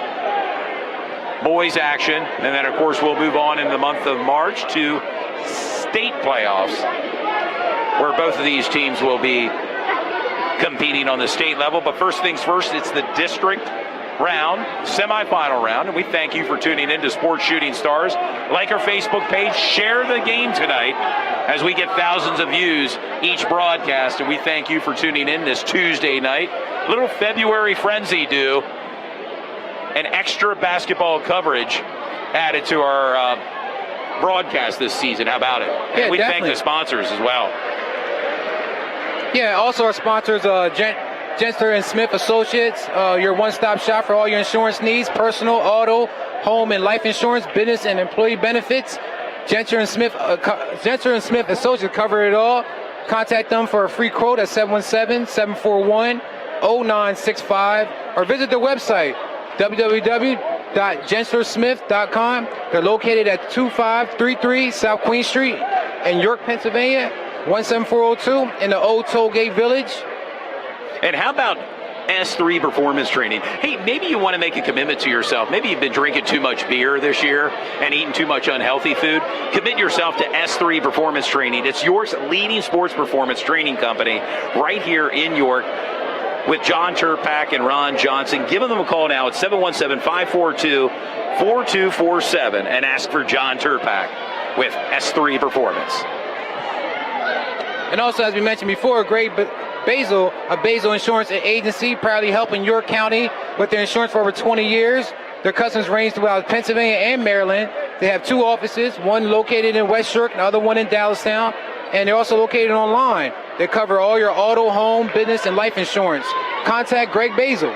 boys action. And then, of course, we'll move on in the month of March to state playoffs, where both of these teams will be competing on the state level. But first things first, it's the district round, semifinal round, and we thank you for tuning in to Sports Shooting Stars. Like our Facebook page, share the game tonight as we get thousands of views each broadcast, and we thank you for tuning in this Tuesday night. Little February frenzy due, and extra basketball coverage added to our broadcast this season. How about it? Yeah, and we definitely. thank the sponsors as well. Yeah, also our sponsors, Gentzler and Smith Associates, your one-stop shop for all your insurance needs, personal, auto, home, and life insurance, business, and employee benefits. Gentzler and Smith Associates cover it all. Contact them for a free quote at 717-741-0965, or visit their website, www.gentzlersmith.com. They're located at 2533 South Queen Street in York, Pennsylvania, 17402 in the Old Tollgate Village. And how about S3 performance training? Hey, maybe you want to make a commitment to yourself. Maybe you've been drinking too much beer this year and eating too much unhealthy food. Commit yourself to S3 performance training. It's York's leading sports performance training company right here in York with John Turpak and Ron Johnson. Give them a call now at 717-542-4247 and ask for John Turpak with S3 Performance. And also, as we mentioned before, Gregg Basile, a Basile Insurance Agency, proudly helping York County with their insurance for over 20 years. Their customers range throughout Pennsylvania and Maryland. They have 2 offices, one located in West York, the other one in Dallastown, and they're also located online. They cover all your auto, home, business, and life insurance. Contact Gregg Basile.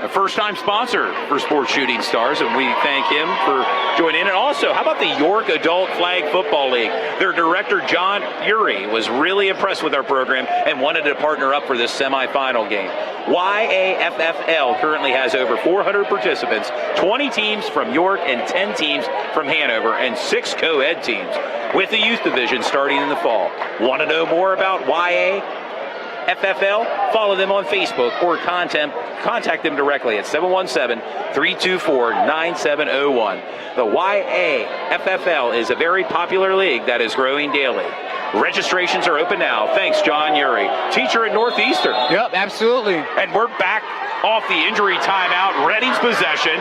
A first-time sponsor for Sports Shooting Stars, and we thank him for joining in. And also, how about the York Adult Flag Football League? Their director, John Uri, was really impressed with our program and wanted to partner up for this semifinal game. YAFFL currently has over 400 participants, 20 teams from York and 10 teams from Hanover, and 6 co-ed teams, with the youth division starting in the fall. Want to know more about YAFFL? Follow them on Facebook or contact them directly at 717-324-9701. The YAFFL is a very popular league that is growing daily. Registrations are open now. Thanks, John Uri, teacher at Northeastern. Yep, absolutely. And we're back off the injury timeout. Reading's possession.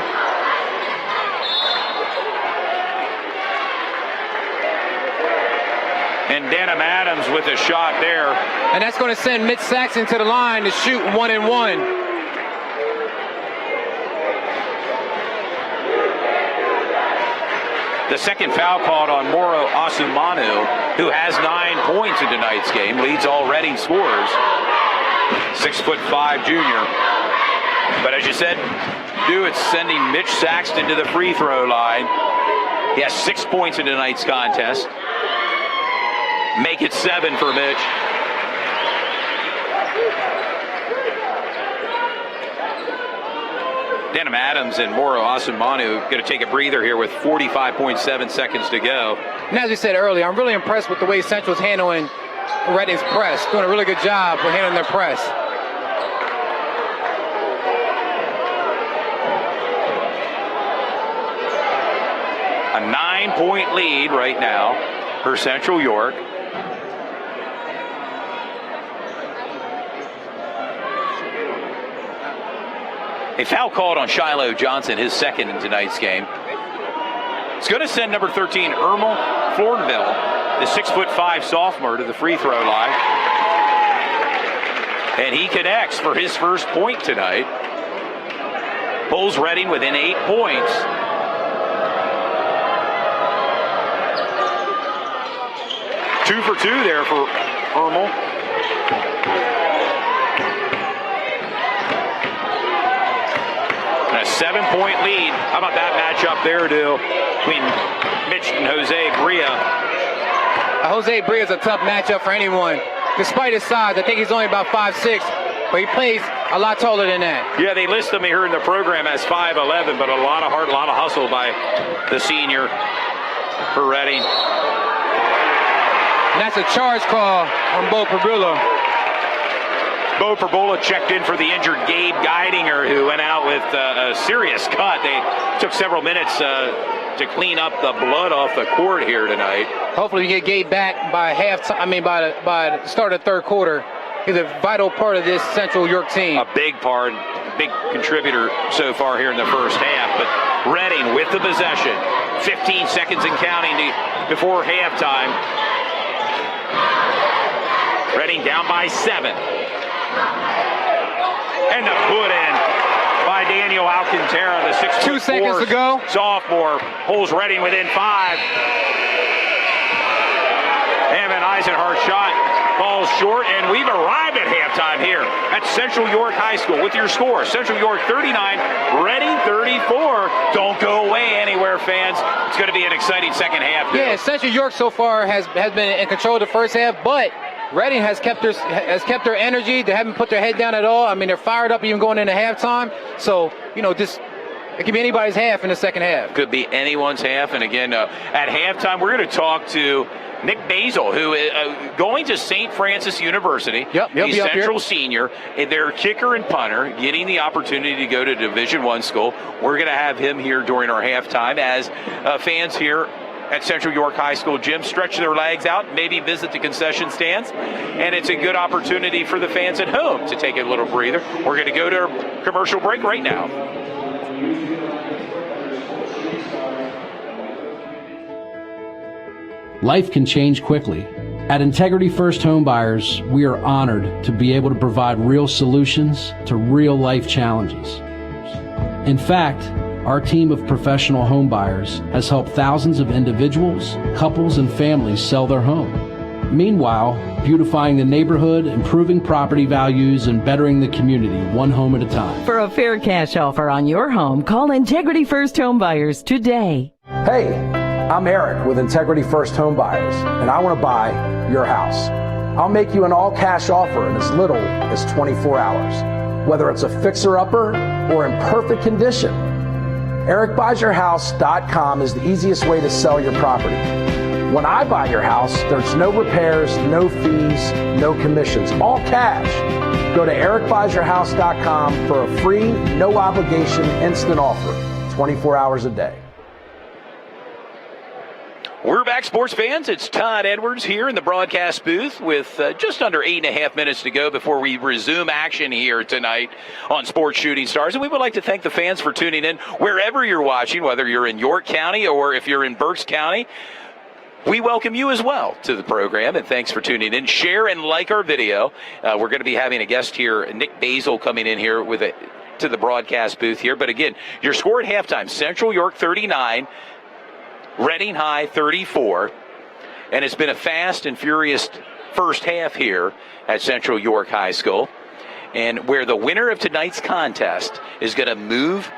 And Denham Adams with a shot there. And that's going to send Mitch Saxon to the line to shoot 1-and-1. The second foul called on Moro Asumanu, who has 9 points in tonight's game, leads all Reading scorers. 6'5" junior. But as you said, it's sending Mitch Saxton to the free throw line. He has 6 points in tonight's contest. Make it 7 for Mitch. Denham Adams and Moro Asumanu going to take a breather here with 45.7 seconds to go. And as we said earlier, I'm really impressed with the way Central's handling Reading's press. Doing a really good job with handling their press. A 9-point lead right now for Central York. A foul called on Shiloh Johnson, his second in tonight's game. It's going to send number 13, Ermal Thornville, the 6'5" sophomore, to the free throw line. And he connects for his first point tonight. Pulls Reading within 8 points. Two for 2 there for Ermal. A 7-point lead. How about that matchup there, between Mitch and Jose Bria? Jose Bria is a tough matchup for anyone. Despite his size, I think he's only about 5'6", but he plays a lot taller than that. Yeah, they list him here in the program as 5'11", but a lot of heart, a lot of hustle by the senior for Reading. And that's a charge call on Bo Perbula. Bo Perbula checked in for the injured Gabe Geidinger, who went out with a serious cut. They took several minutes to clean up the blood off the court here tonight. Hopefully we get Gabe back by by the start of the third quarter. He's a vital part of this Central York team. A big part, big contributor so far here in the first half. But Reading with the possession. 15 seconds and counting before halftime. Reading down by 7. And the put in by Daniel Alcantara, the 6'4" 2 seconds to go. Sophomore pulls Reading within 5. Evan Eisenhart shot falls short, and we've arrived at halftime here at Central York High School with your score. Central York 39, Reading 34. Don't go away anywhere, fans. It's going to be an exciting second half. Yeah, Central York so far has been in control of the first half, but Reading has kept their energy. They haven't put their head down at all. I mean, they're fired up even going into halftime. So, just It can be anybody's half in the second half. Could be anyone's half. And again, at halftime, we're going to talk to Nick Basile, who is going to St. Francis University. He's Central senior. Their kicker and punter, getting the opportunity to go to Division I school. We're going to have him here during our halftime as fans here at Central York High School gym stretch their legs out, maybe visit the concession stands, and it's a good opportunity for the fans at home to take a little breather. We're going to go to a commercial break right now. Life can change quickly. At Integrity First Home Buyers, we are honored to be able to provide real solutions to real life challenges. In fact, our team of professional home buyers has helped thousands of individuals, couples, and families sell their home. Meanwhile, beautifying the neighborhood, improving property values, and bettering the community one home at a time. For a fair cash offer on your home, call Integrity First Home Buyers today. Hey, I'm Eric with Integrity First Home Buyers, and I want to buy your house. I'll make you an all-cash offer in as little as 24 hours, whether it's a fixer-upper or in perfect condition. EricBuysYourHouse.com is the easiest way to sell your property. When I buy your house, there's no repairs, no fees, no commissions, all cash. Go to EricBuysYourHouse.com for a free, no obligation, instant offer, 24 hours a day. We're back, sports fans. It's Todd Edwards here in the broadcast booth with just under 8.5 minutes to go before we resume action here tonight on Sports Shooting Stars. And we would like to thank the fans for tuning in wherever you're watching, whether you're in York County or if you're in Berks County. We welcome you as well to the program, and thanks for tuning in. Share and like our video. We're going to be having a guest here, Nick Basile, coming in here with to the broadcast booth here. But again, your score at halftime, Central York 39, Reading High 34, and it's been a fast and furious first half here at Central York High School, and where the winner of tonight's contest is going to move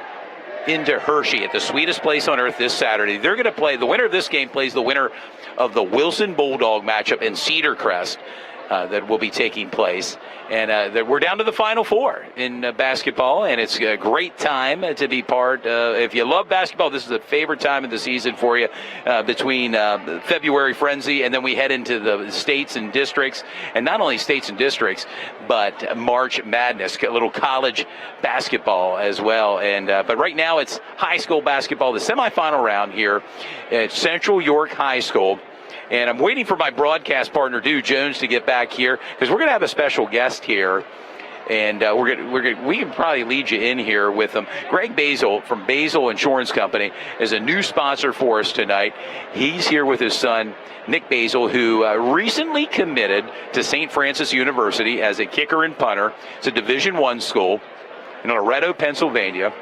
into Hershey at the sweetest place on earth this Saturday. They're going to play, the winner of this game plays the winner of the Wilson Bulldog matchup in Cedar Crest that will be taking place. And we're down to the Final Four in basketball, and it's a great time to be part. If you love basketball, this is a favorite time of the season for you between February Frenzy, and then we head into the states and districts, and not only states and districts, but March Madness, a little college basketball as well. And but right now it's high school basketball, the semifinal round here at Central York High School. And I'm waiting for my broadcast partner, Dew Jones, to get back here because we're going to have a special guest here, and we can probably lead you in here with him. Gregg Basile from Basile Insurance Company is a new sponsor for us tonight. He's here with his son, Nick Basile, who recently committed to St. Francis University as a kicker and punter. It's a Division I school in Loretto, Pennsylvania.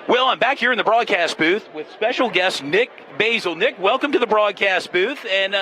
Well, I'm back here in the broadcast booth with special guest Nick Basile. Nick, welcome to the broadcast booth, and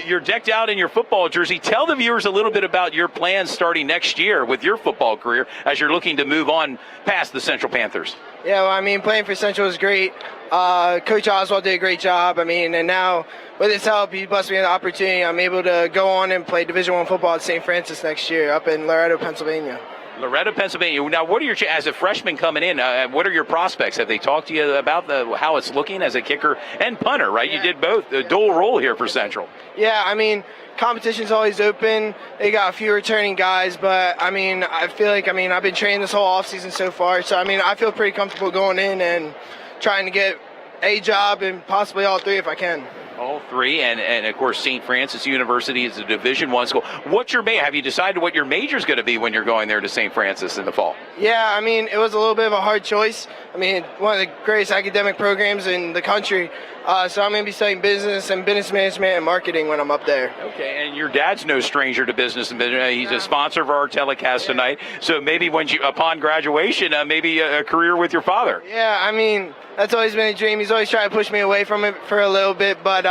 you're decked out in your football jersey. Tell the viewers a little bit about your plans starting next year with your football career as you're looking to move on past the Central Panthers. Yeah, well, I mean, playing for Central is great. Coach Oswald did a great job. I mean, and now with his help, he blessed me with the opportunity. I'm able to go on and play Division I football at St. Francis next year up in Loretto, Pennsylvania. Loretto, Pennsylvania. Now, what are your as a freshman coming in? What are your prospects? Have they talked to you about how it's looking as a kicker and punter? Right, yeah. You did both, a dual role here for Central. Yeah, I mean, competition's always open. They got a few returning guys, but I mean, I feel like I've been training this whole offseason so far, so I mean, I feel pretty comfortable going in and trying to get a job and possibly all three if I can. All three, and of course St. Francis University is a Division I school. What's your have you decided what your major is going to be when you're going there to St. Francis in the fall? Yeah, I mean, it was a little bit of a hard choice. I mean, one of the greatest academic programs in the country. So I'm going to be studying business and business management and marketing when I'm up there. Okay, and your dad's no stranger to business and business. He's a sponsor of our telecast tonight. So maybe upon graduation, maybe a career with your father. Yeah, I mean, that's always been a dream. He's always tried to push me away from it for a little bit. But,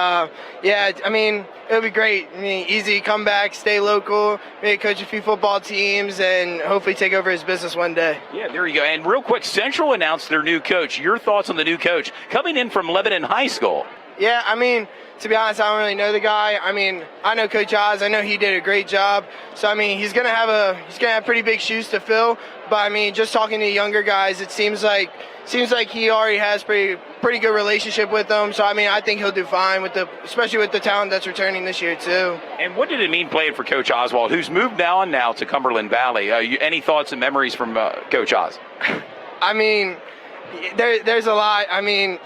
yeah, I mean, it would be great. I mean, easy, come back, stay local, maybe coach a few football teams, and hopefully take over his business one day. Yeah, there you go. And real quick, Central announced their new coach. Your thoughts on the new coach coming in from Lebanon High School? Yeah, I mean, to be honest, I don't really know the guy. I mean, I know Coach Oz. I know he did a great job. So I mean, he's gonna have pretty big shoes to fill. But I mean, just talking to younger guys, it seems like he already has pretty good relationship with them. So I mean, I think he'll do fine especially with the talent that's returning this year too. And what did it mean playing for Coach Oswald, who's moved now to Cumberland Valley? Any thoughts and memories from Coach Oz? I mean, there's a lot. I mean,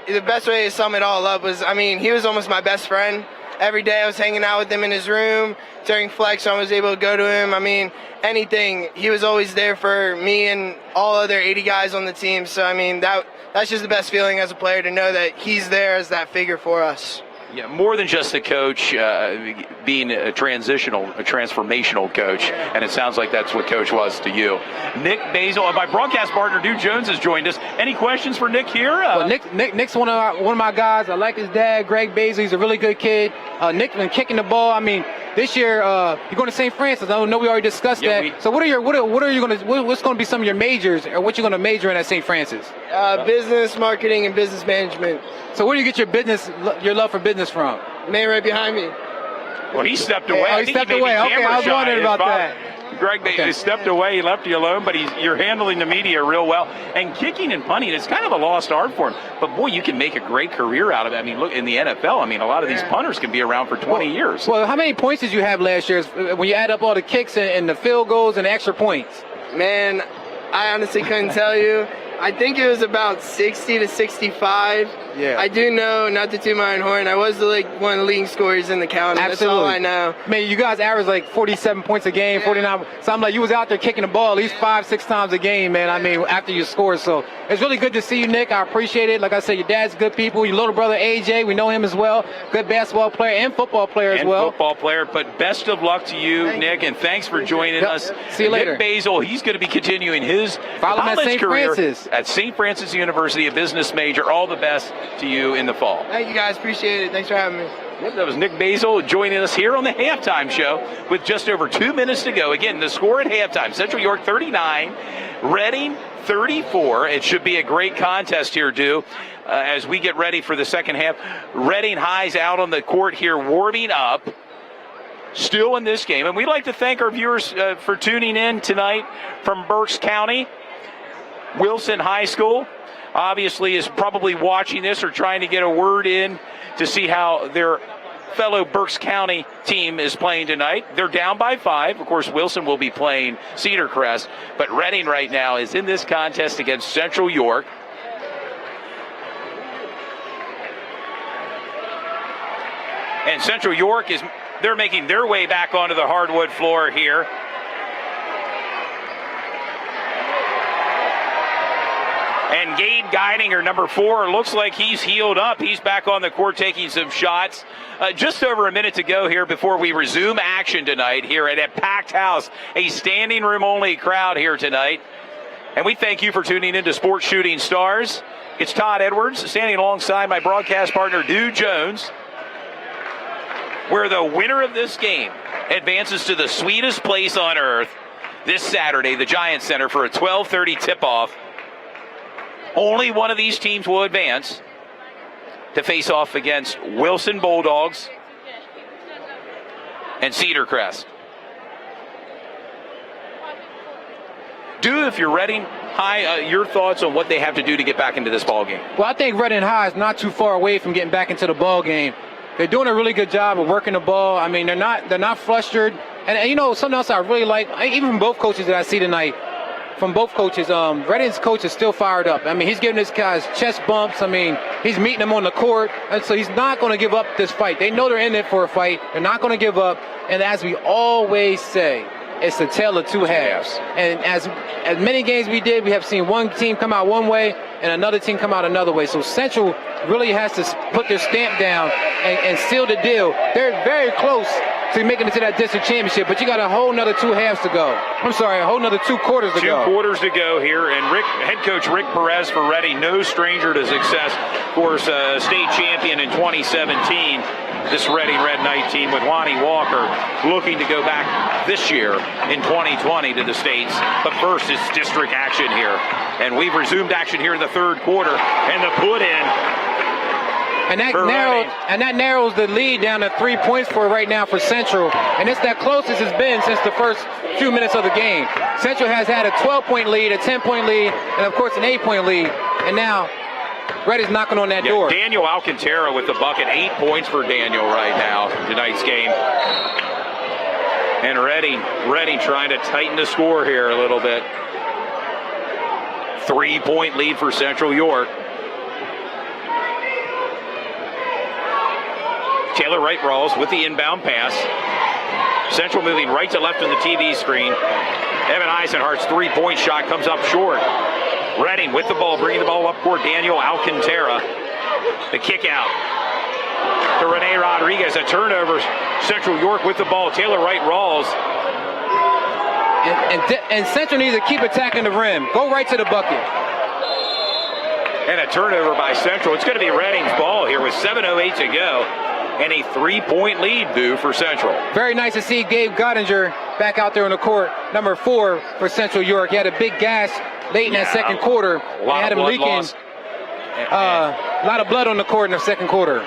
the best way to sum it all up was, I mean, he was almost my best friend. Every day I was hanging out with him in his room. During flex, I was able to go to him. I mean, anything. He was always there for me and all other 80 guys on the team. So, I mean, that's just the best feeling as a player, to know that he's there as that figure for us. Yeah, more than just a coach, being a transformational coach, and it sounds like that's what Coach was to you. Nick Basile, my broadcast partner, Duke Jones, has joined us. Any questions for Nick here? Well, Nick's one of my guys. I like his dad, Gregg Basile. He's a really good kid. Nick's been kicking the ball. I mean, this year you're going to St. Francis. I know we already discussed that. So what's going to be some of your majors, or what you're going to major in at St. Francis? Business, marketing, and business management. So where do you get your love for business from? Man, right behind me. Well, he stepped away. Oh, he stepped away. Okay, I was wondering about that. Greg stepped away. He left you alone, but you're handling the media real well. And kicking and punting is kind of a lost art for him. But, boy, you can make a great career out of it. I mean, look, in the NFL, I mean, a lot of these punters can be around for 20 years. Well, how many points did you have last year when you add up all the kicks and the field goals and the extra points? Man, I honestly couldn't tell you. I think it was about 60 to 65. Yeah. I do know, not to toot my own horn, I was one of the leading scorers in the county. Absolutely. That's all I know. Man, you guys average like 47 points a game, 49. So I'm like, you was out there kicking the ball at least 5-6 times a game, man. I mean, after you score. So it's really good to see you, Nick. I appreciate it. Like I said, your dad's good people. Your little brother, AJ, we know him as well. Good basketball player and football player as well. Football player. But best of luck to you, Nick, and thanks for joining us. See you later. Nick Basile, he's going to be continuing his Follow him at college St. career Francis. at St. Francis University, a business major. All the best to you in the fall. Thank you, guys. Appreciate it. Thanks for having me. Yep, that was Nick Basile joining us here on the halftime show with just over 2 minutes to go. Again, the score at halftime, Central York 39, Reading 34. It should be a great contest here, Dew, as we get ready for the second half. Reading High's out on the court here warming up, still in this game. And we'd like to thank our viewers for tuning in tonight from Berks County. Wilson High School obviously is probably watching this or trying to get a word in to see how their fellow Berks County team is playing tonight. They're down by 5. Of course, Wilson will be playing Cedar Crest, but Reading right now is in this contest against Central York. And Central York they're making their way back onto the hardwood floor here. And Gabe Geidinger, number 4, looks like he's healed up. He's back on the court taking some shots. Just over a minute to go here before we resume action tonight here at a packed house. A standing room only crowd here tonight. And we thank you for tuning in to Sports Shooting Stars. It's Todd Edwards standing alongside my broadcast partner, Dew Jones, where the winner of this game advances to the sweetest place on earth this Saturday, the Giants Center, for a 12:30 tip-off. Only one of these teams will advance to face off against Wilson Bulldogs and Cedar Crest. If you're Reading High, your thoughts on what they have to do to get back into this ball game? Well, I think Reading High is not too far away from getting back into the ball game. They're doing a really good job of working the ball. I mean, they're not flustered. And you know, something else I really like, even from both coaches that I see tonight, from both coaches. Reading's coach is still fired up. I mean, he's giving his guys chest bumps. I mean, he's meeting them on the court. And so he's not going to give up this fight. They know they're in it for a fight. They're not going to give up. And as we always say, it's the tale of two halves. And as many games we did, we have seen one team come out one way and another team come out another way. So Central really has to put their stamp down and seal the deal. They're very close to making it to that district championship, but you got a whole nother 2 halves to go. I'm sorry, a whole nother 2 quarters to go. 2 quarters to go here, and head coach Rick Perez for Reading, no stranger to success. Of course, state champion in 2017. This Reading Red Knight team with Lonnie Walker looking to go back this year in 2020 to the States. But first, it's district action here. And we've resumed action here in the 3rd quarter. And the put in. And that narrows the lead down to 3 points for right now for Central. And it's that closest it's been since the first few minutes of the game. Central has had a 12-point lead, a 10-point lead, and of course an 8-point lead. And now Reading's knocking on that door. Daniel Alcantara with the bucket. 8 points for Daniel right now, tonight's game. And Reading trying to tighten the score here a little bit. 3-point lead for Central York. Taylor Wright Rawls with the inbound pass. Central moving right to left on the TV screen. Evan Eisenhardt's 3-point shot comes up short. Reading with the ball, bringing the ball up court. Daniel Alcantara. The kick out to Rene Rodriguez. A turnover. Central York with the ball. Taylor Wright Rawls. And Central needs to keep attacking the rim. Go right to the bucket. And a turnover by Central. It's going to be Reading's ball here with 7:08 to go. And a 3-point lead, Boo, for Central. Very nice to see Gabe Gottinger back out there on the court. Number 4 for Central York. He had a big gas late in that second quarter. They had him leaking. A lot of blood on the court in the second quarter.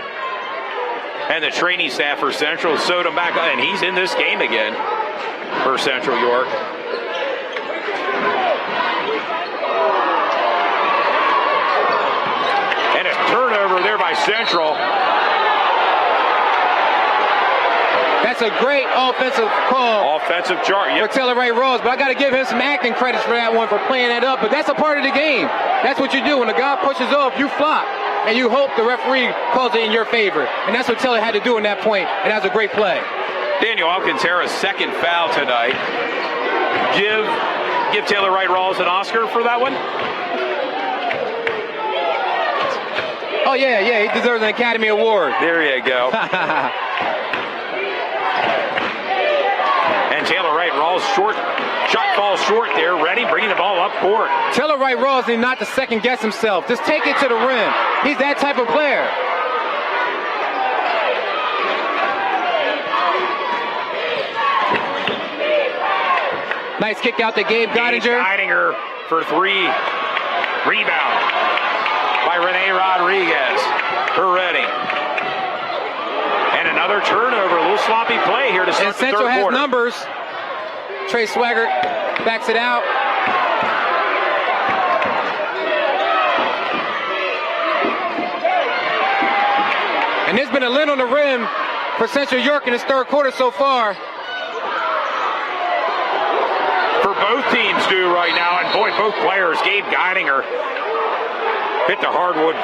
And the training staff for Central sewed him back up. And he's in this game again for Central York. And a turnover there by Central. That's a great offensive call. Offensive chart, for Taylor Wright Rawls, but I got to give him some acting credits for that one, for playing that up. But that's a part of the game. That's what you do. When the guy pushes off, you flop, and you hope the referee calls it in your favor. And that's what Taylor had to do in that point, and that's a great play. Daniel Alcantara's second foul tonight. Give Taylor Wright Rawls an Oscar for that one? Oh, yeah, he deserves an Academy Award. There you go. And Taylor Wright Rawls shot falls short there. Ready, bringing the ball up court. Taylor Wright Rawls need not to second guess himself. Just take it to the rim. He's that type of player. Nice kick out to Gabe Gottinger. Gottinger for 3. Rebound by Rene Rodriguez for Reading. And another turnover. A little sloppy play here to start the third quarter. And Central has numbers. Trey Swaggart backs it out. And there's been a lid on the rim for Central York in this third quarter so far. For both teams do right now, and boy, both players, Gabe Gottinger hit the hardwood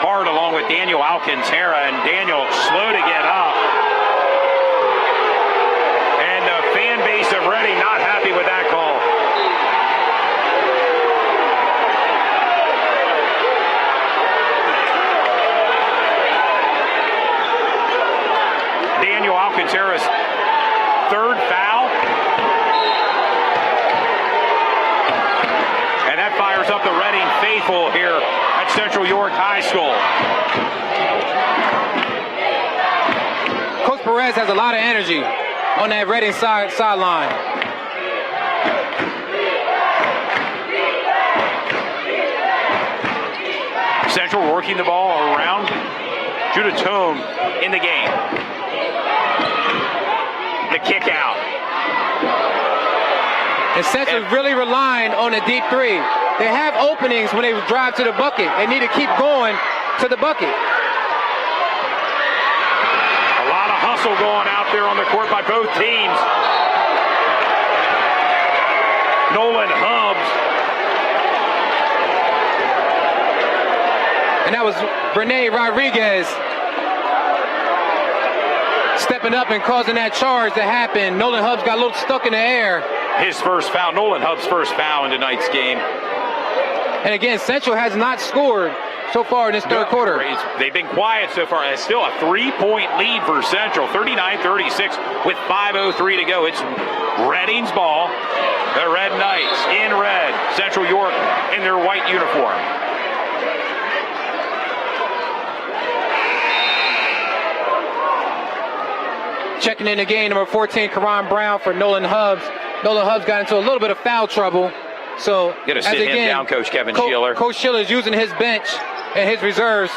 hard along with Daniel Alcantara, and Daniel slow to get up. And the fan base of Reading not happy with that call. Daniel Alcantara's third foul. And that fires up the Reading faithful here at Central York High School. Coach Perez has a lot of energy on that Reading sideline. Central working the ball around Judah Tome in the game. The kick out. And Central's really relying on a deep 3. They have openings when they drive to the bucket. They need to keep going to the bucket. A lot of hustle going out there on the court by both teams. Nolan Hubbs. And that was Rene Rodriguez stepping up and causing that charge to happen. Nolan Hubbs got a little stuck in the air. His first foul, Nolan Hubbs' first foul in tonight's game. And again, Central has not scored so far in this third quarter. They've been quiet so far. It's still a 3-point lead for Central, 39-36 with 5:03 to go. It's Reading's ball. The Red Knights in red. Central York in their white uniform. Checking in the game, number 14, Karan Brown for Nolan Hubbs. Nolan Hubbs got into a little bit of foul trouble. So, Got to sit him down, Coach Kevin Sheeler. Coach Sheeler is using his bench and his reserves.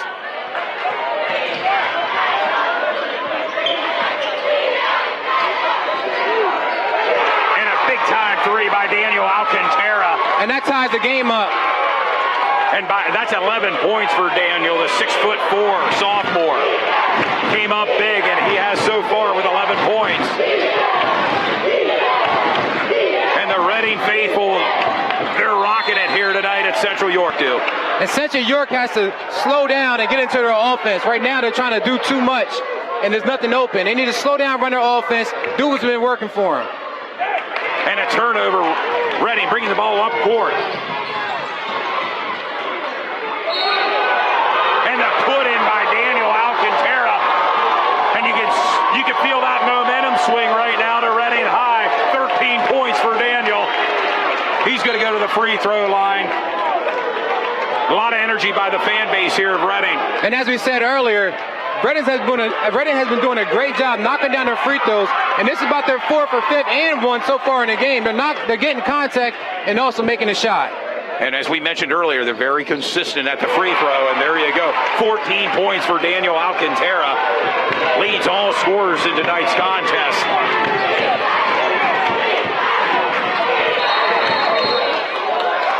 And a big-time three by Daniel Alcantara. And that ties the game up. And that's 11 points for Daniel, the 6'4" sophomore. Came up big, and he has so far with 11 points. And the Reading faithful, they're rocking it here tonight at Central York, too. And Central York has to slow down and get into their offense. Right now, they're trying to do too much, and there's nothing open. They need to slow down, run their offense, do what's been working for them. And a turnover, Reading bringing the ball up court. And a put in by Daniel Alcantara. And you can feel that momentum swing right now to Reading High. 13 points for Daniel. He's going to go to the free throw line. A lot of energy by the fan base here of Reading. And as we said earlier, Reading has been doing a great job knocking down their free throws, and this is about their 4th or 5th and 1 so far in the game. They're getting contact and also making a shot. And as we mentioned earlier, they're very consistent at the free throw, and there you go. 14 points for Daniel Alcantara. Leads all scorers in tonight's contest.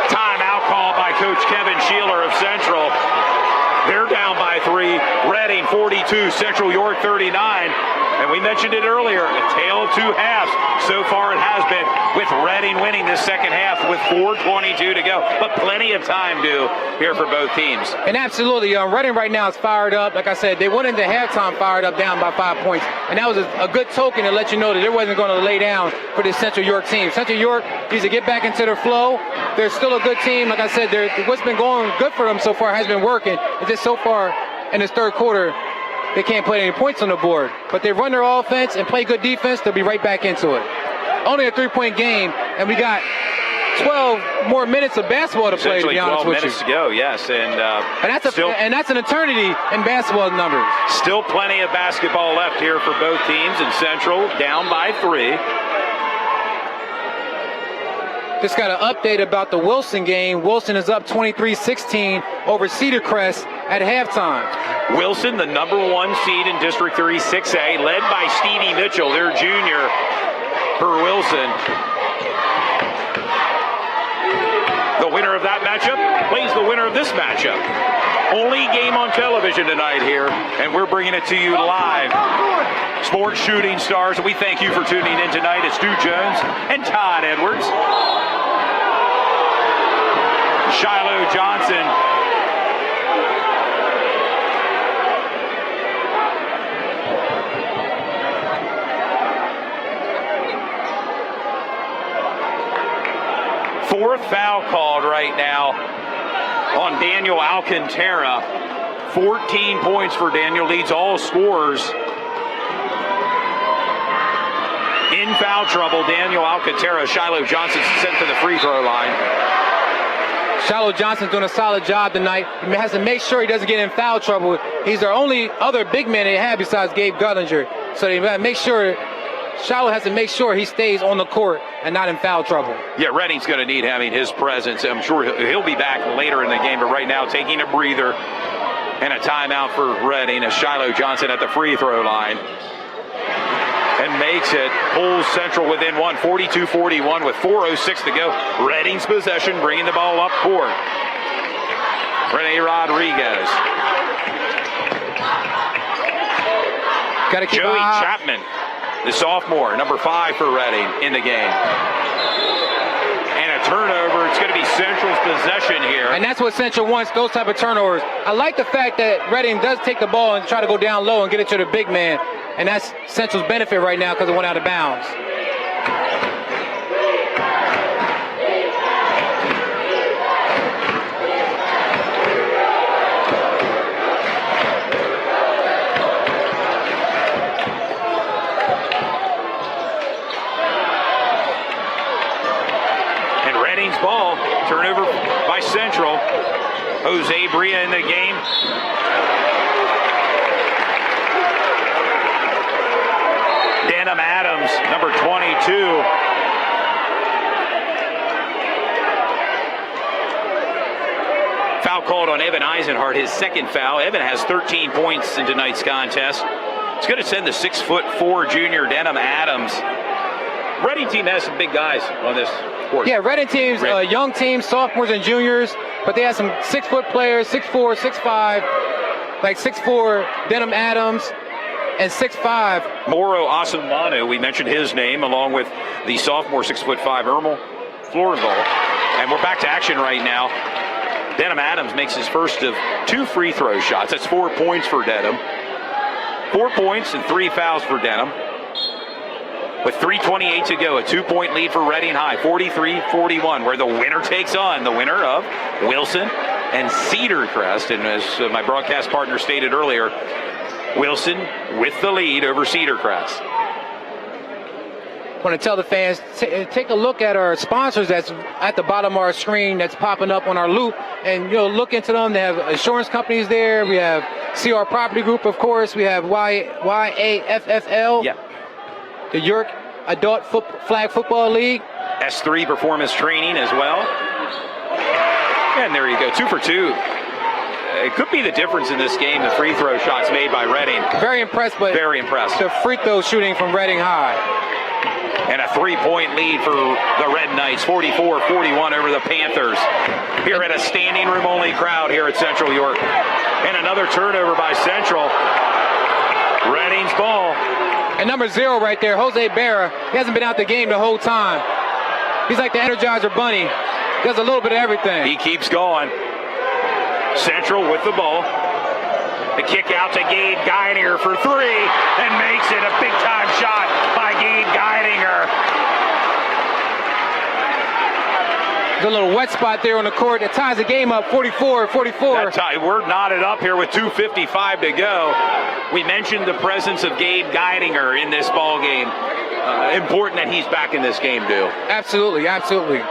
Timeout call by Coach Kevin Sheeler of Central. They're down by 3. Reading 42, Central York 39. And we mentioned it earlier, a tale of two halves. So far it has been, with Reading winning this second half with 4:22 to go. But plenty of time due here for both teams. And absolutely, Reading right now is fired up. Like I said, they went into halftime fired up, down by 5 points. And that was a good token to let you know that they wasn't going to lay down for this Central York team. Central York needs to get back into their flow. They're still a good team. Like I said, what's been going good for them so far has been working. It's just so far in this third quarter, they can't put any points on the board. But they run their offense and play good defense, they'll be right back into it. Only a 3-point game, and we got 12 more minutes of basketball to play, to be honest with you. 12 minutes to go, yes. And that's an eternity in basketball numbers. Still plenty of basketball left here for both teams, and Central down by 3. Just got an update about the Wilson game. Wilson is up 23-16 over Cedar Crest at halftime. Wilson, the number 1 seed in District 3 6A, led by Stevie Mitchell, their junior, for Wilson. The winner of that matchup plays the winner of this matchup. Only game on television tonight here, and we're bringing it to you live. Sports Shooting Stars, we thank you for tuning in tonight. It's Stu Jones and Todd Edwards. Shiloh Johnson. Fourth foul called right now on Daniel Alcantara. 14 points for Daniel, leads all scorers. In foul trouble, Daniel Alcantara. Shiloh Johnson sent to the free throw line. Shiloh Johnson's doing a solid job tonight. He has to make sure he doesn't get in foul trouble. He's their only other big man they have besides Gabe Gullinger. So they gotta make sure, Shiloh has to make sure he stays on the court and not in foul trouble. Yeah, Reading's going to need having his presence. I'm sure he'll be back later in the game, but right now taking a breather and a timeout for Reading as Shiloh Johnson at the free throw line. And makes it, pulls Central within 1, 42-41 with 4:06 to go. Reading's possession, bringing the ball up court. Rene Rodriguez. Joey Chapman, the sophomore, number 5 for Reading in the game. And a turnover. It's going to be Central's possession here. And that's what Central wants, those type of turnovers. I like the fact that Reading does take the ball and try to go down low and get it to the big man. And that's Central's benefit right now because it went out of bounds. Ball, turnover by Central. Jose Bria in the game. Denham Adams, number 22. Foul called on Evan Eisenhart, his second foul. Evan has 13 points in tonight's contest. It's going to send the 6'4" junior Denham Adams. Reading team has some big guys on this court. Yeah, Reading team's a young team, sophomores and juniors, but they have some 6-foot players, 6'4", 6'5", like 6'4" Denham Adams and 6'5". Moro Asumanu, we mentioned his name, along with the sophomore 6'5" Ermel Florenthal. And we're back to action right now. Denham Adams makes his first of 2 free throw shots. That's 4 points for Denham. 4 points and 3 fouls for Denham. With 3:28 to go, a 2-point lead for Reading High, 43-41, where the winner takes on the winner of Wilson and Cedar Crest. And as my broadcast partner stated earlier, Wilson with the lead over Cedar Crest. I want to tell the fans, take a look at our sponsors that's at the bottom of our screen that's popping up on our loop, and look into them. They have insurance companies there. We have CR Property Group, of course. We have YAFFL. Yeah. The York Adult Flag Football League. S3 Performance Training as well. And there you go, 2 for 2. It could be the difference in this game, the free throw shots made by Reading. Very impressed, but very impressed. The free throw shooting from Reading High. And a 3-point lead for the Red Knights, 44-41 over the Panthers. Here at a standing room only crowd here at Central York. And another turnover by Central. Reading's ball. And number 0 right there, Jose Berra, he hasn't been out the game the whole time. He's like the Energizer Bunny. Does a little bit of everything. He keeps going. Central with the ball. The kick out to Gabe Geidinger for 3 and makes it a big-time shot by Gabe Geidinger. There's a little wet spot there on the court. It ties the game up 44-44. We're knotted up here with 2:55 to go. We mentioned the presence of Gabe Geidinger in this ball game. Important that he's back in this game, too. Absolutely, absolutely.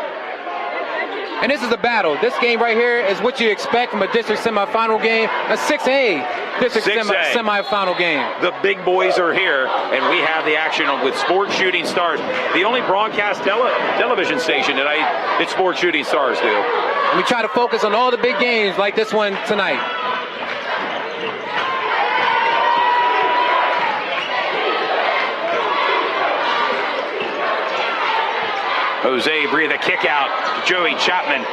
And this is a battle. This game right here is what you expect from a district semifinal game. A 6A district semifinal game. The big boys are here, and we have the action with Sports Shooting Stars. The only broadcast television station that Sports Shooting Stars do. And we try to focus on all the big games like this one tonight. Jose Bria, the kick out to Joey Chapman.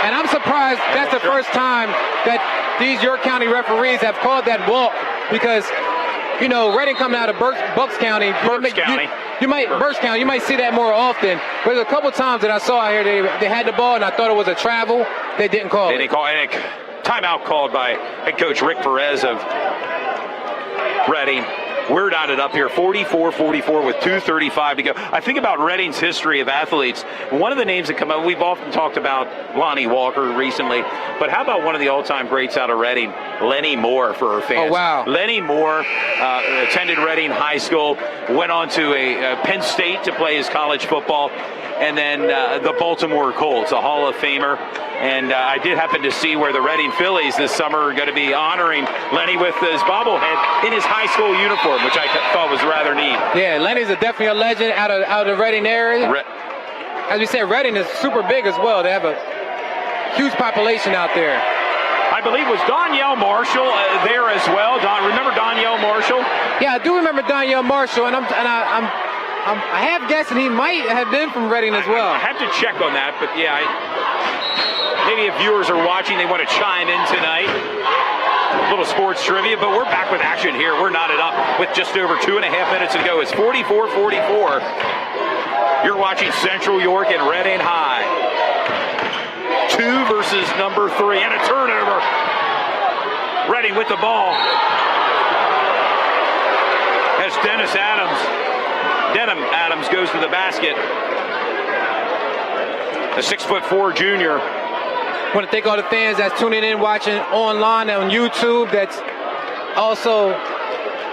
And I'm surprised that's the first time that these York County referees have called that walk, because, Reading coming out of Bucks County. You might see that more often. But there's a couple times that I saw out here, they had the ball and I thought it was a travel. They didn't call it. They didn't call it. Timeout called by head coach Rick Perez of Reading. We're knotted up here, 44-44 with 2:35 to go. I think about Reading's history of athletes. One of the names that come up, we've often talked about Lonnie Walker recently, but how about one of the all-time greats out of Reading, Lenny Moore, for our fans. Oh, wow. Lenny Moore attended Reading High School, went on to Penn State to play his college football, and then the Baltimore Colts, a Hall of Famer. And I did happen to see where the Reading Phillies this summer are going to be honoring Lenny with his bobblehead in his high school uniform, which I thought was rather neat. Yeah, Lenny's definitely a legend out of the Reading area. As we said, Reading is super big as well. They have a huge population out there. I believe was Donyell Marshall there as well. Remember Donyell Marshall? Yeah, I do remember Donyell Marshall, and I'm half guessing he might have been from Reading as well. I have to check on that, but yeah, maybe if viewers are watching, they want to chime in tonight. A little sports trivia, but we're back with action here. We're knotted up with just over 2.5 minutes to go. It's 44-44. You're watching Central York and Reading High. 2 versus number 3, and a turnover. Reading with the ball. As Denham Adams goes to the basket. The 6'4" junior. I want to thank all the fans that's tuning in, watching online on YouTube, that's also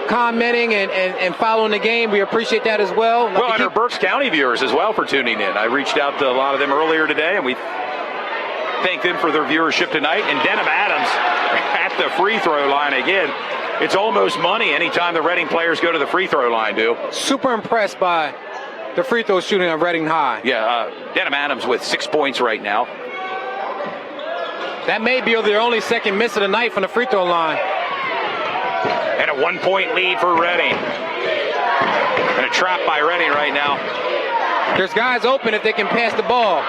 commenting and following the game. We appreciate that as well. Well, and our Berks County viewers as well for tuning in. I reached out to a lot of them earlier today, and we thank them for their viewership tonight. And Denham Adams at the free throw line again. It's almost money anytime the Reading players go to the free throw line, Super impressed by the free throw shooting of Reading High. Yeah, Denham Adams with 6 points right now. That may be their only second miss of the night from the free throw line. And a 1-point lead for Reading. And a trap by Reading right now. There's guys open if they can pass the ball.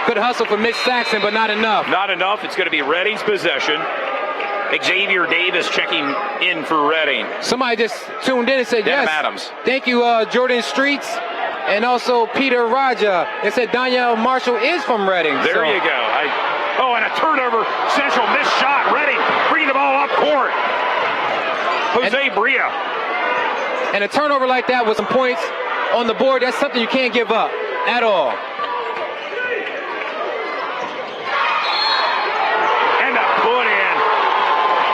Good hustle for Mitch Saxon, but not enough. Not enough. It's going to be Reading's possession. Xavier Davis checking in for Reading. Somebody just tuned in and said, Denham yes. Adams. Thank you, Jordan Streets, and also Peter Raja. They said Danielle Marshall is from Reading. There you go. And a turnover. Central missed shot. Reading bringing the ball up court. Jose Bria. And a turnover like that with some points on the board, that's something you can't give up at all. And a put in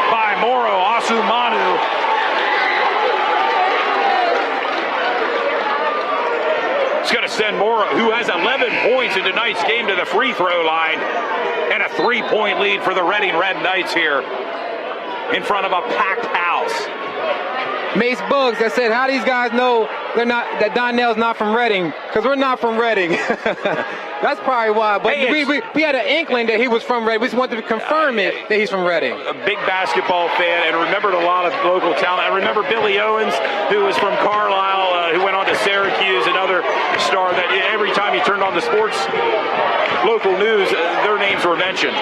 by Moro Asumanu. It's going to send Moro, who has 11 points in tonight's game, to the free throw line. And a 3-point lead for the Reading Red Knights here in front of a packed house. Mace Bugs that said, how do these guys know that Donnell's not from Reading? Because we're not from Reading. That's probably why. But hey, we had an inkling that he was from Reading. We just wanted to confirm that he's from Reading. A big basketball fan and remembered a lot of local talent. I remember Billy Owens, who was from Carlisle, who went on to Syracuse, another star that every time he turned on the sports local news, their names were mentioned.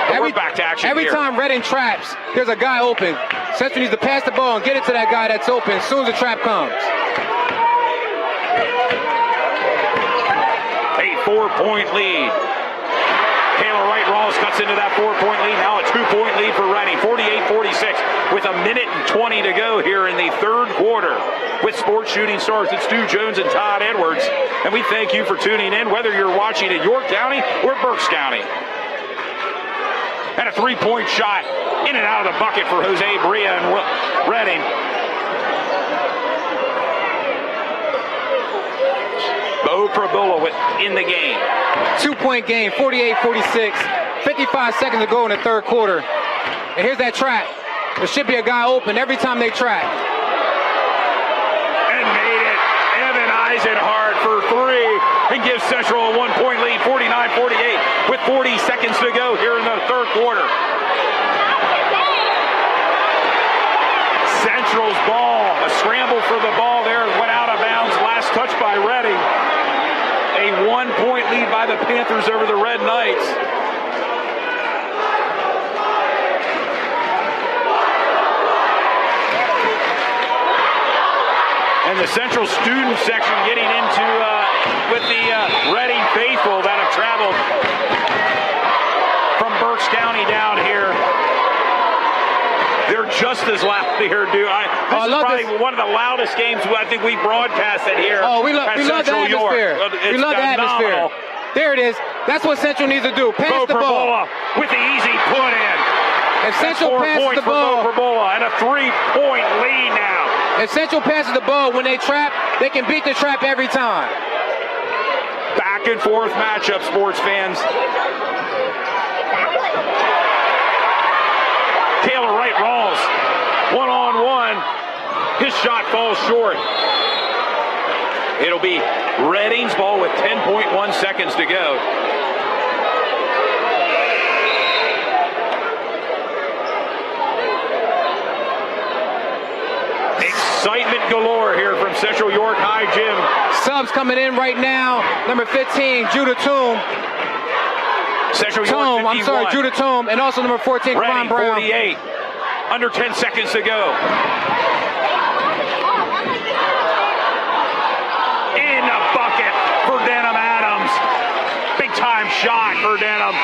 We're back to action Every here. time Reading traps, there's a guy open. Central needs to pass the ball and get it to that guy that's open as soon as the trap comes. A 4-point lead. Taylor Wright-Rawls cuts into that 4-point lead. Now a 2-point lead for Reading. 48-46 with 1:20 to go here in the third quarter. With Sports Shooting Stars, it's Stu Jones and Todd Edwards. And we thank you for tuning in, whether you're watching in York County or Berks County. And a 3-point shot in and out of the bucket for Jose Bria and Reading. Bo Prabula in the game. 2-point game, 48-46. 55 seconds to go in the third quarter. And here's that trap. There should be a guy open every time they trap. And made it. Evan Eisenhart for 3 and gives Central a 1-point lead, 49-48, with 40 seconds to go here in the third quarter. Central's ball, a scramble for the ball there, went out of bounds. Last touch by Reading. A 1-point lead by the Panthers over the Red Knights. And the Central student section getting into with the Reading faithful that have traveled from Berks County down here. They're just as loud here, dude. This is probably one of the loudest games I think we broadcasted here. Oh, we love the atmosphere. We love the atmosphere. There it is. That's what Central needs to do. Pass the ball. With the easy put in. If Central passes the ball, and a 3-point lead now. If Central passes the ball when they trap, they can beat the trap every time. Back and forth matchup, sports fans. Taylor Wright-Rawls, 1-on-1. His shot falls short. It'll be Reading's ball with 10.1 seconds to go. Excitement galore here from Central York High Gym. Subs coming in right now. Number 15, Judah Toom. Central York 51. Judah Toom, and also number 14, Ron Reading Brown. 48. Under 10 seconds to go. in the bucket for Denham Adams. Big time shot for Denham.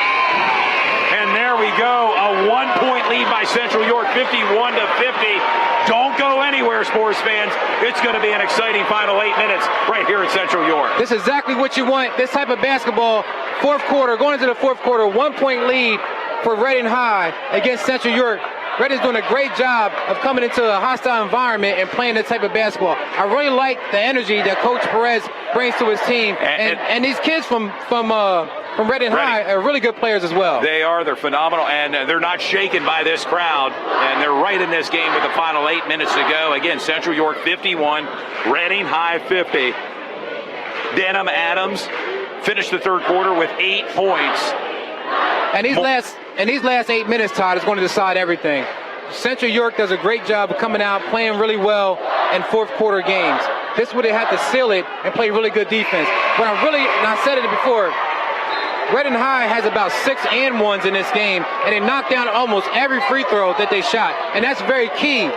And there we go, a 1-point lead by Central York, 51-50. Don't go anywhere, sports fans. It's going to be an exciting final 8 minutes right here at Central York. This is exactly what you want. This type of basketball, fourth quarter, going into the fourth quarter, 1-point lead for Reading High against Central York. Reading's doing a great job of coming into a hostile environment and playing this type of basketball. I really like the energy that Coach Perez brings to his team. And these kids from Reading High are really good players as well. They are. They're phenomenal, and they're not shaken by this crowd. And they're right in this game with the final 8 minutes to go. Again, Central York 51, Reading High 50. Denham Adams finished the third quarter with 8 points. And these last 8 minutes, Todd, is going to decide everything. Central York does a great job of coming out, playing really well in fourth quarter games. This would have had to seal it and play really good defense. But I said it before, Reading High has about 6 and 1s in this game, and they knocked down almost every free throw that they shot. And that's very key.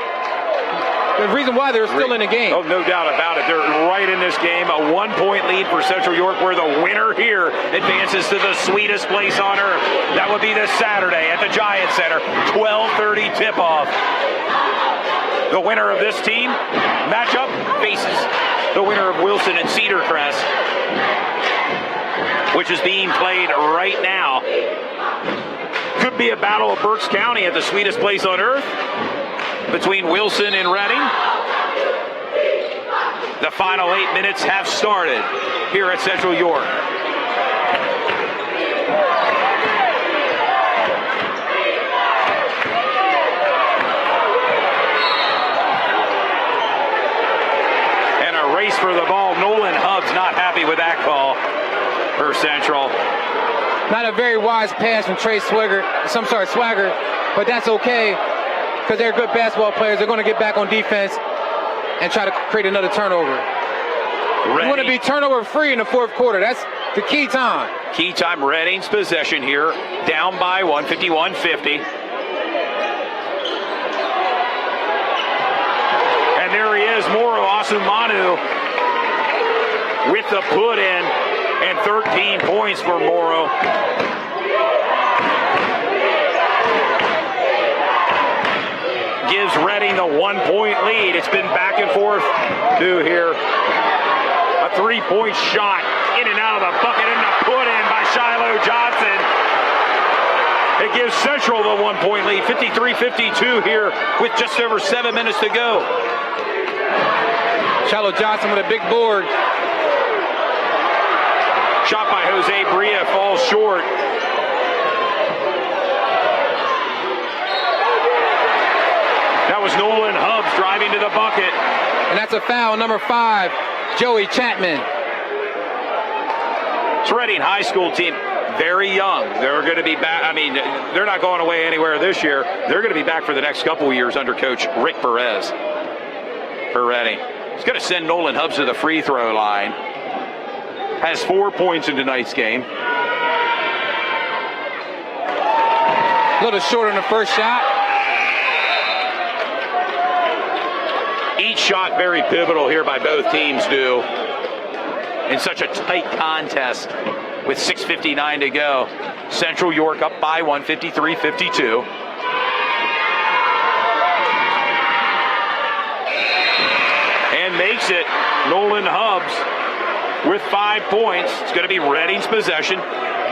The reason why they're still in the game. Oh, no doubt about it. They're right in this game. A 1-point lead for Central York, where the winner here advances to the sweetest place on earth. That would be this Saturday at the Giant Center, 12:30 tip-off. The winner of this team matchup faces the winner of Wilson and Cedar Crest, which is being played right now. Could be a battle of Berks County at the sweetest place on earth between Wilson and Reading. The final 8 minutes have started here at Central York. And a race for the ball. Nolan Hubbs not happy with that call for Central. Not a very wise pass from Swagger, but that's okay, because they're good basketball players. They're going to get back on defense and try to create another turnover. You want to be turnover free in the fourth quarter. That's the key time. Key time, Reading's possession here, down by 1, 51-50. And there he is, Moro Asumanu with the put in, and 13 points for Moro. Gives Reading the 1-point lead. It's been back and forth here. A 3-point shot in and out of the bucket, and the put in by Shiloh Johnson. It gives Central the 1-point lead, 53-52 here with just over 7 minutes to go. Shiloh Johnson with a big board. Shot by Jose Bria falls short. That was Nolan Hubbs driving to the bucket. And that's a foul, number 5, Joey Chapman. It's Reading High School team, very young. They're going to be back. I mean, they're not going away anywhere this year. They're going to be back for the next couple of years under Coach Rick Perez for Reading. He's going to send Nolan Hubbs to the free throw line. Has 4 points in tonight's game. A little short on the first shot. Each shot very pivotal here by both teams, do. In such a tight contest with 6:59 to go. Central York up by 1, 53-52. And makes it Nolan Hubbs with 5 points. It's going to be Reading's possession.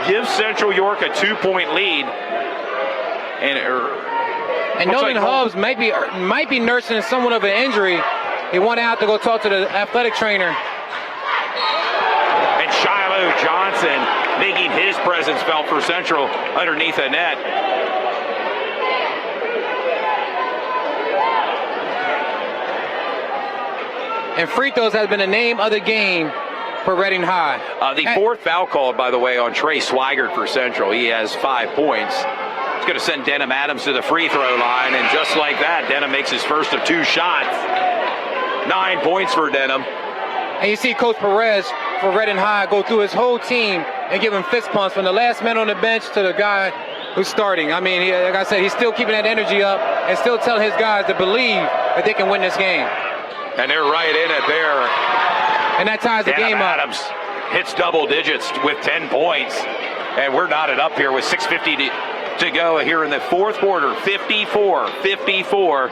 Gives Central York a 2-point lead. And Nolan Hubbs might be nursing somewhat of an injury. He went out to go talk to the athletic trainer. And Shiloh Johnson making his presence felt for Central underneath the net. And free throws has been the name of the game for Reading High. The fourth foul called, by the way, on Trey Swigert for Central. He has 5 points. It's going to send Denham Adams to the free throw line, and just like that, Denham makes his first of 2 shots. 9 points for Denham. And you see Coach Perez for Reading High go through his whole team and give him fist pumps from the last man on the bench to the guy who's starting. I mean, like I said, he's still keeping that energy up and still telling his guys to believe that they can win this game. And they're right in it there. And that ties the game up. Adams hits double digits with 10 points. And we're knotted up here with 6:50 to go here in the fourth quarter. 54-54.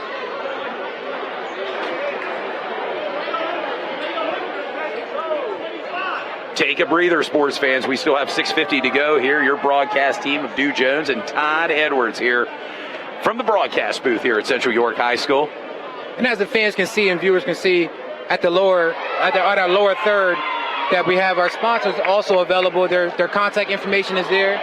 Take a breather, sports fans. We still have 6:50 to go here. Your broadcast team of Dew Jones and Todd Edwards here from the broadcast booth here at Central York High School. And as the fans can see and viewers can see at our lower third, that we have our sponsors also available. Their contact information is there.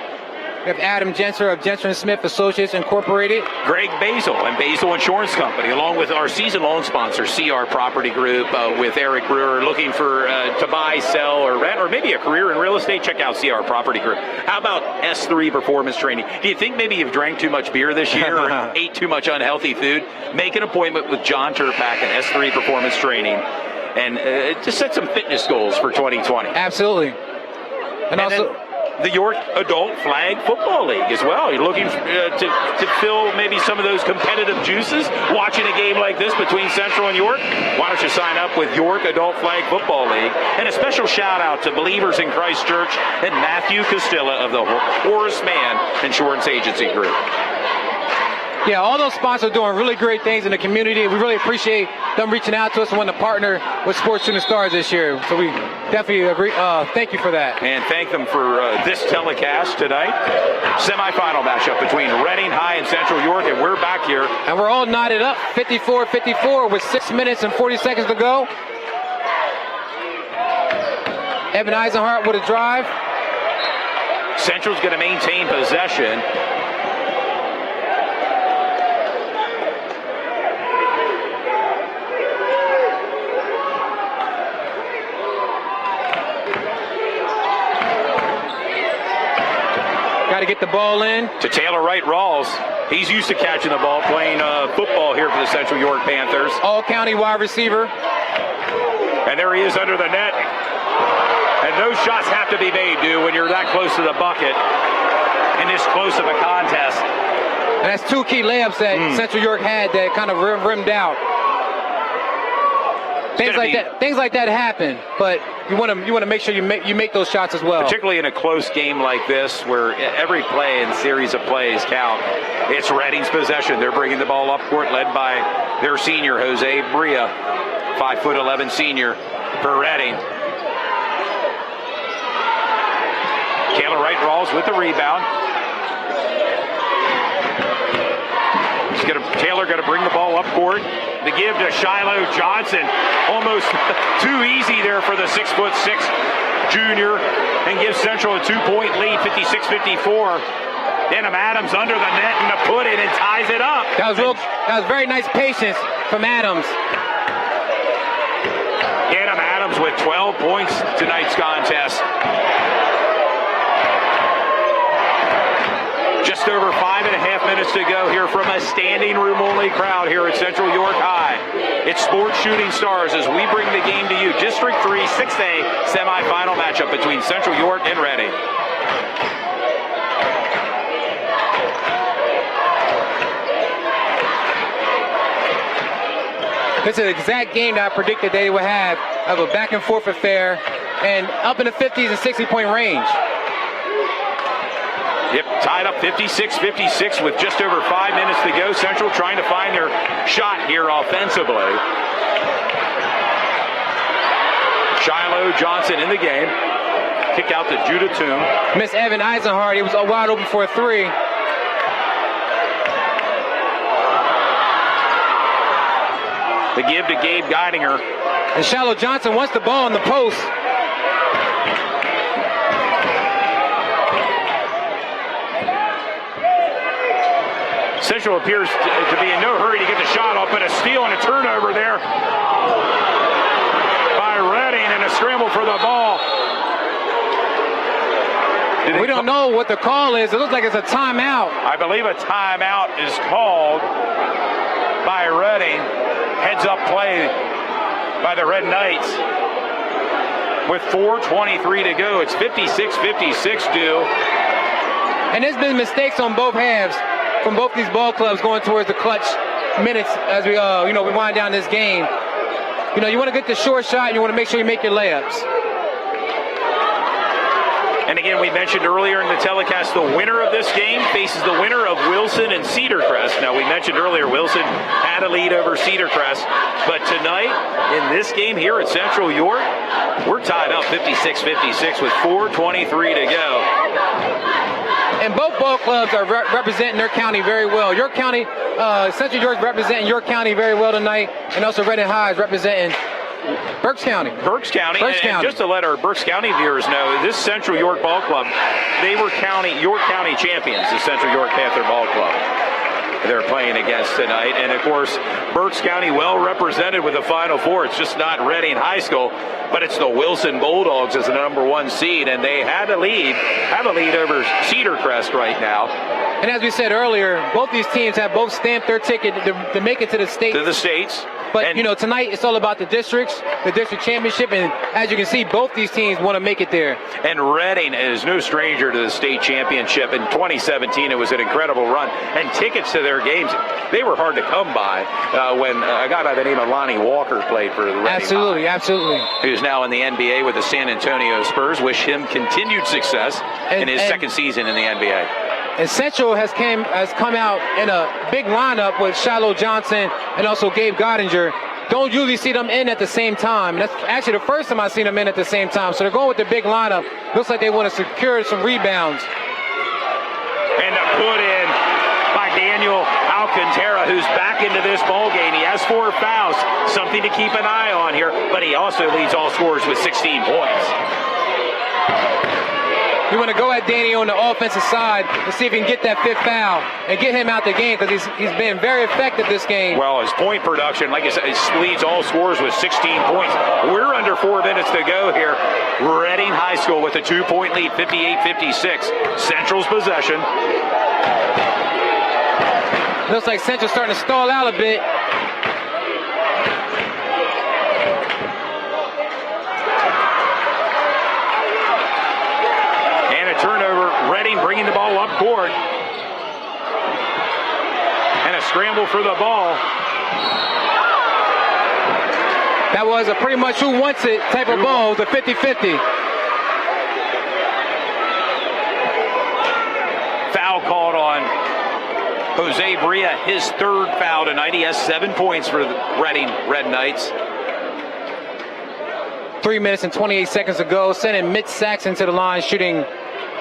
We have Adam Gentzler of Gentzler & Smith Associates Incorporated. Gregg Basile and Basile Insurance Company, along with our season loan sponsor, CR Property Group, with Eric Brewer, looking for to buy, sell, or rent, or maybe a career in real estate. Check out CR Property Group. How about S3 Performance Training? Do you think maybe you've drank too much beer this year or ate too much unhealthy food? Make an appointment with John Turpak and S3 Performance Training, and just set some fitness goals for 2020. Absolutely. And also the York Adult Flag Football League as well. You're looking to fill maybe some of those competitive juices watching a game like this between Central and York? Why don't you sign up with York Adult Flag Football League? And a special shout out to Believers in Christ Church and Matthew Costilla of the Horace Mann Insurance Agency Group. Yeah, all those sponsors are doing really great things in the community. We really appreciate them reaching out to us and wanting to partner with Sports Shooting Stars this year. So we definitely agree. Thank you for that. And thank them for this telecast tonight. Semifinal matchup between Reading High and Central York, and we're back here. And we're all knotted up, 54-54 with 6 minutes and 40 seconds to go. Evan Eisenhart with a drive. Central's going to maintain possession. Got to get the ball in. To Taylor Wright Rawls. He's used to catching the ball, playing football here for the Central York Panthers. All-county wide receiver. And there he is under the net. And those shots have to be made, dude, when you're that close to the bucket in this close of a contest. And that's two key layups that Central York had that kind of rimmed out. Things like that happen, but you want to make sure you make those shots as well. Particularly in a close game like this, where every play and series of plays count. It's Reading's possession. They're bringing the ball up court, led by their senior Jose Bria, 5'11" senior for Reading. Taylor Wright Rawls with the rebound. Taylor got to bring the ball up court. The give to Shiloh Johnson. Almost too easy there for the 6'6" junior, and gives Central a 2-point lead, 56-54. Denham Adams under the net and to put it and ties it up. That was very nice patience from Adams. Denham Adams with 12 points tonight's contest. Just over 5.5 minutes to go here from a standing room only crowd here at Central York High. It's Sports Shooting Stars as we bring the game to you. District 3 6A semifinal matchup between Central York and Reading. This is an exact game that I predicted they would have of a back and forth affair and up in the 50s and 60-point range. Yep, tied up 56-56 with just over 5 minutes to go. Central trying to find their shot here offensively. Shiloh Johnson in the game. Kick out to Judah Toome. Miss Evan Eisenhart, he was wide open for a three. The give to Gabe Geidinger. And Shiloh Johnson wants the ball in the post. Central appears to be in no hurry to get the shot off, but a steal and a turnover there by Reading and a scramble for the ball. We don't know what the call is. It looks like it's a timeout. I believe a timeout is called by Reading. Heads up play by the Red Knights. With 4:23 to go, it's 56-56 due. And there's been mistakes on both halves from both these ball clubs going towards the clutch minutes as we wind down this game. you want to get the short shot and you want to make sure you make your layups. And again, we mentioned earlier in the telecast, the winner of this game faces the winner of Wilson and Cedar Crest. Now, we mentioned earlier Wilson had a lead over Cedar Crest, but tonight in this game here at Central York, we're tied up 56-56 with 4:23 to go. And both ball clubs are representing their county very well. York County, Central York representing York County very well tonight, and also Reading High is representing Berks County. And just to let our Berks County viewers know, this Central York Ball Club, they were York County champions, the Central York Panther Ball Club they're playing against tonight. And of course, Berks County well represented with the Final Four. It's just not Reading High School, but it's the Wilson Bulldogs as the #1 seed, and they have a lead over Cedar Crest right now. And as we said earlier, both these teams have both stamped their ticket to make it to the state. To the states. But, tonight it's all about the district championship, and as you can see, both these teams want to make it there. And Reading is no stranger to the state championship. In 2017, it was an incredible run. And tickets to their games, they were hard to come by when a guy by the name of Lonnie Walker played for the Reading Absolutely, High, absolutely. Who's now in the NBA with the San Antonio Spurs. Wish him continued success in his second season in the NBA. And Central has come out in a big lineup with Shiloh Johnson and also Gabe Gottinger. Don't usually see them in at the same time. That's actually the first time I've seen them in at the same time. So they're going with the big lineup. Looks like they want to secure some rebounds. And a put in by Daniel Alcantara, who's back into this ball game. He has 4 fouls, something to keep an eye on here, but he also leads all scorers with 16 points. You want to go at Danny on the offensive side and see if he can get that 5th foul and get him out the game, because he's been very effective this game. Well, his point production, like I said, he leads all scorers with 16 points. We're under 4 minutes to go here. Reading High School with a 2-point lead, 58-56. Central's possession. Looks like Central's starting to stall out a bit. Turnover, Reading bringing the ball up court. And a scramble for the ball. That was a pretty much who wants it type of ball, the 50-50. Foul called on Jose Bria, his 3rd foul tonight. He has 7 points for the Reading Red Knights. 3 minutes and 28 seconds to go, sending Mitch Saxon to the line, shooting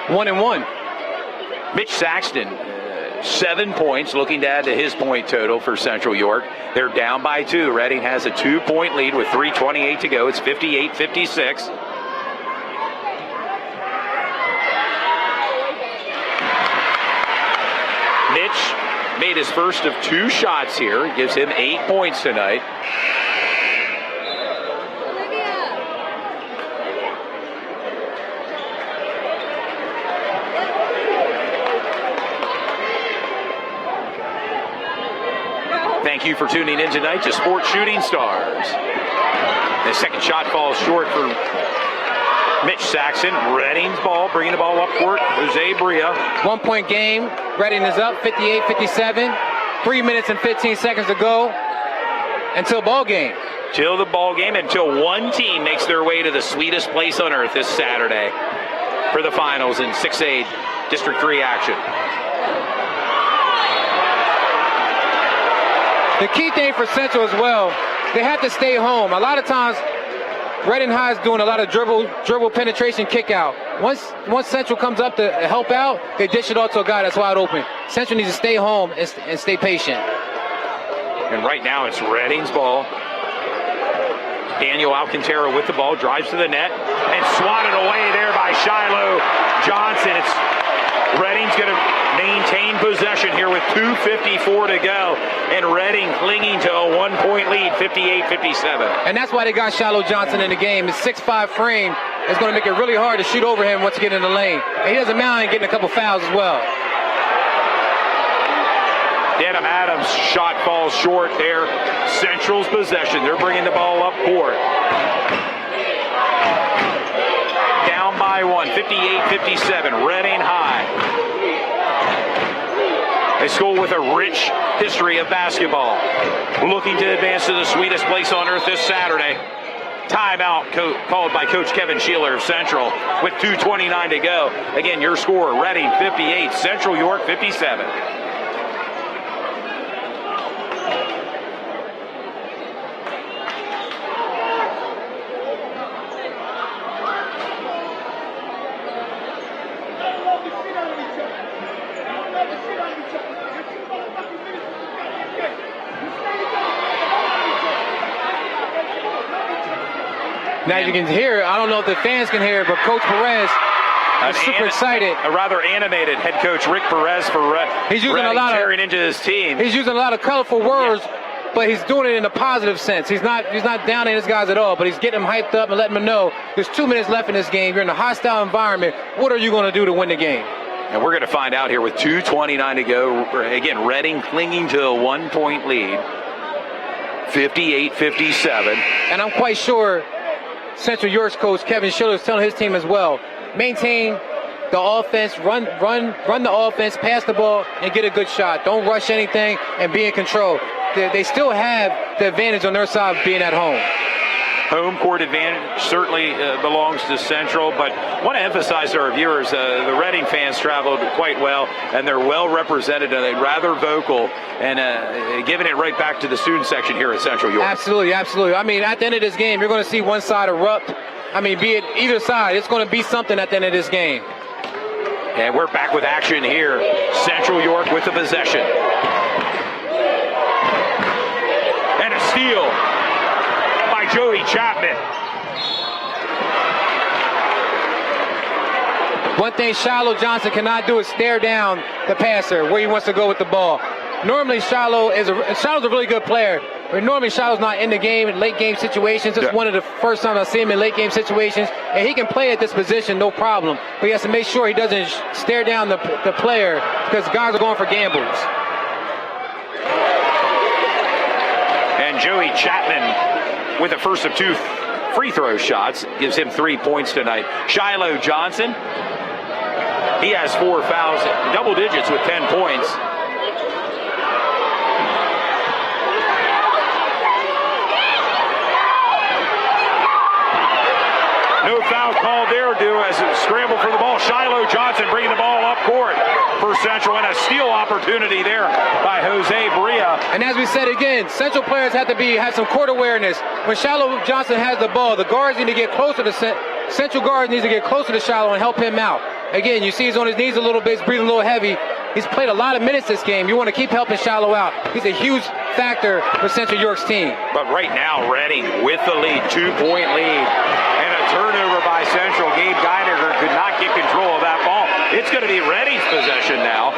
1-1. Mitch Saxton, 7 points, looking to add to his point total for Central York. They're down by 2. Reading has a 2-point lead with 3:28 to go. It's 58-56. Mitch made his first of 2 shots here. It gives him 8 points tonight. Thank you for tuning in tonight to Sports Shooting Stars. The second shot falls short for Mitch Saxon. Reading's ball, bringing the ball up court. Jose Bria. 1-point game. Reading is up 58-57. 3 minutes and 15 seconds to go until ball game. Till the ball game, until one team makes their way to the sweetest place on earth this Saturday for the finals in 6A District 3 action. The key thing for Central as well, they have to stay home. A lot of times, Reading High is doing a lot of dribble penetration kick out. Once Central comes up to help out, they dish it off to a guy that's wide open. Central needs to stay home and stay patient. And right now it's Reading's ball. Daniel Alcantara with the ball, drives to the net, and swatted away there by Shiloh Johnson. Reading's going to maintain possession here with 2:54 to go, and Reading clinging to a 1-point lead, 58-57. And that's why they got Shiloh Johnson in the game. His 6'5" frame is going to make it really hard to shoot over him once you get in the lane. And he doesn't mind getting a couple fouls as well. Denham Adams' shot falls short there. Central's possession. They're bringing the ball up court. Down by 1, 58-57, Reading High. a school with a rich history of basketball. Looking to advance to the sweetest place on earth this Saturday. Timeout called by Coach Kevin Sheeler of Central with 2:29 to go. Again, your score, Reading 58, Central York 57. Now you can hear it. I don't know if the fans can hear it, but Coach Perez is super excited. A rather animated head coach Rick Perez for he's using Reading, a lot of tearing into his team. He's using a lot of colorful words, but he's doing it in a positive sense. He's not downing his guys at all, but he's getting them hyped up and letting them know there's 2 minutes left in this game. You're in a hostile environment. What are you going to do to win the game? And we're going to find out here with 2:29 to go. Again, Reading clinging to a 1-point lead, 58-57. And I'm quite sure Central York's coach Kevin Sheeler is telling his team as well, maintain the offense, run the offense, pass the ball, and get a good shot. Don't rush anything and be in control. They still have the advantage on their side of being at home. Home court advantage certainly belongs to Central, but I want to emphasize to our viewers, the Reading fans traveled quite well, and they're well represented, and they're rather vocal, and giving it right back to the student section here at Central York. Absolutely, absolutely. I mean, at the end of this game, you're going to see one side erupt. I mean, be it either side, it's going to be something at the end of this game. And we're back with action here. Central York with the possession. And a steal by Joey Chapman. One thing Shiloh Johnson cannot do is stare down the passer where he wants to go with the ball. Normally Shiloh's a really good player, but normally Shiloh's not in the game in late game situations. This is one of the first times I see him in late game situations, and he can play at this position no problem. But he has to make sure he doesn't stare down the player, because guys are going for gambles. And Joey Chapman with the first of 2 free throw shots gives him 3 points tonight. Shiloh Johnson, he has 4 fouls, double digits with 10 points. No foul called there due as a scramble for the ball. Shiloh Johnson bringing the ball up court for Central, and a steal opportunity there by Jose Bria. And as we said again, Central players have some court awareness. When Shiloh Johnson has the ball, the guards need to get closer to Central guards needs to get closer to Shiloh and help him out. Again, you see he's on his knees a little bit, he's breathing a little heavy. He's played a lot of minutes this game. You want to keep helping Shiloh out. He's a huge factor for Central York's team. But right now, Reading with the lead, 2-point lead. And a turnover by Central. Gabe Geidiger could not get control of that ball. It's going to be Reading's possession now.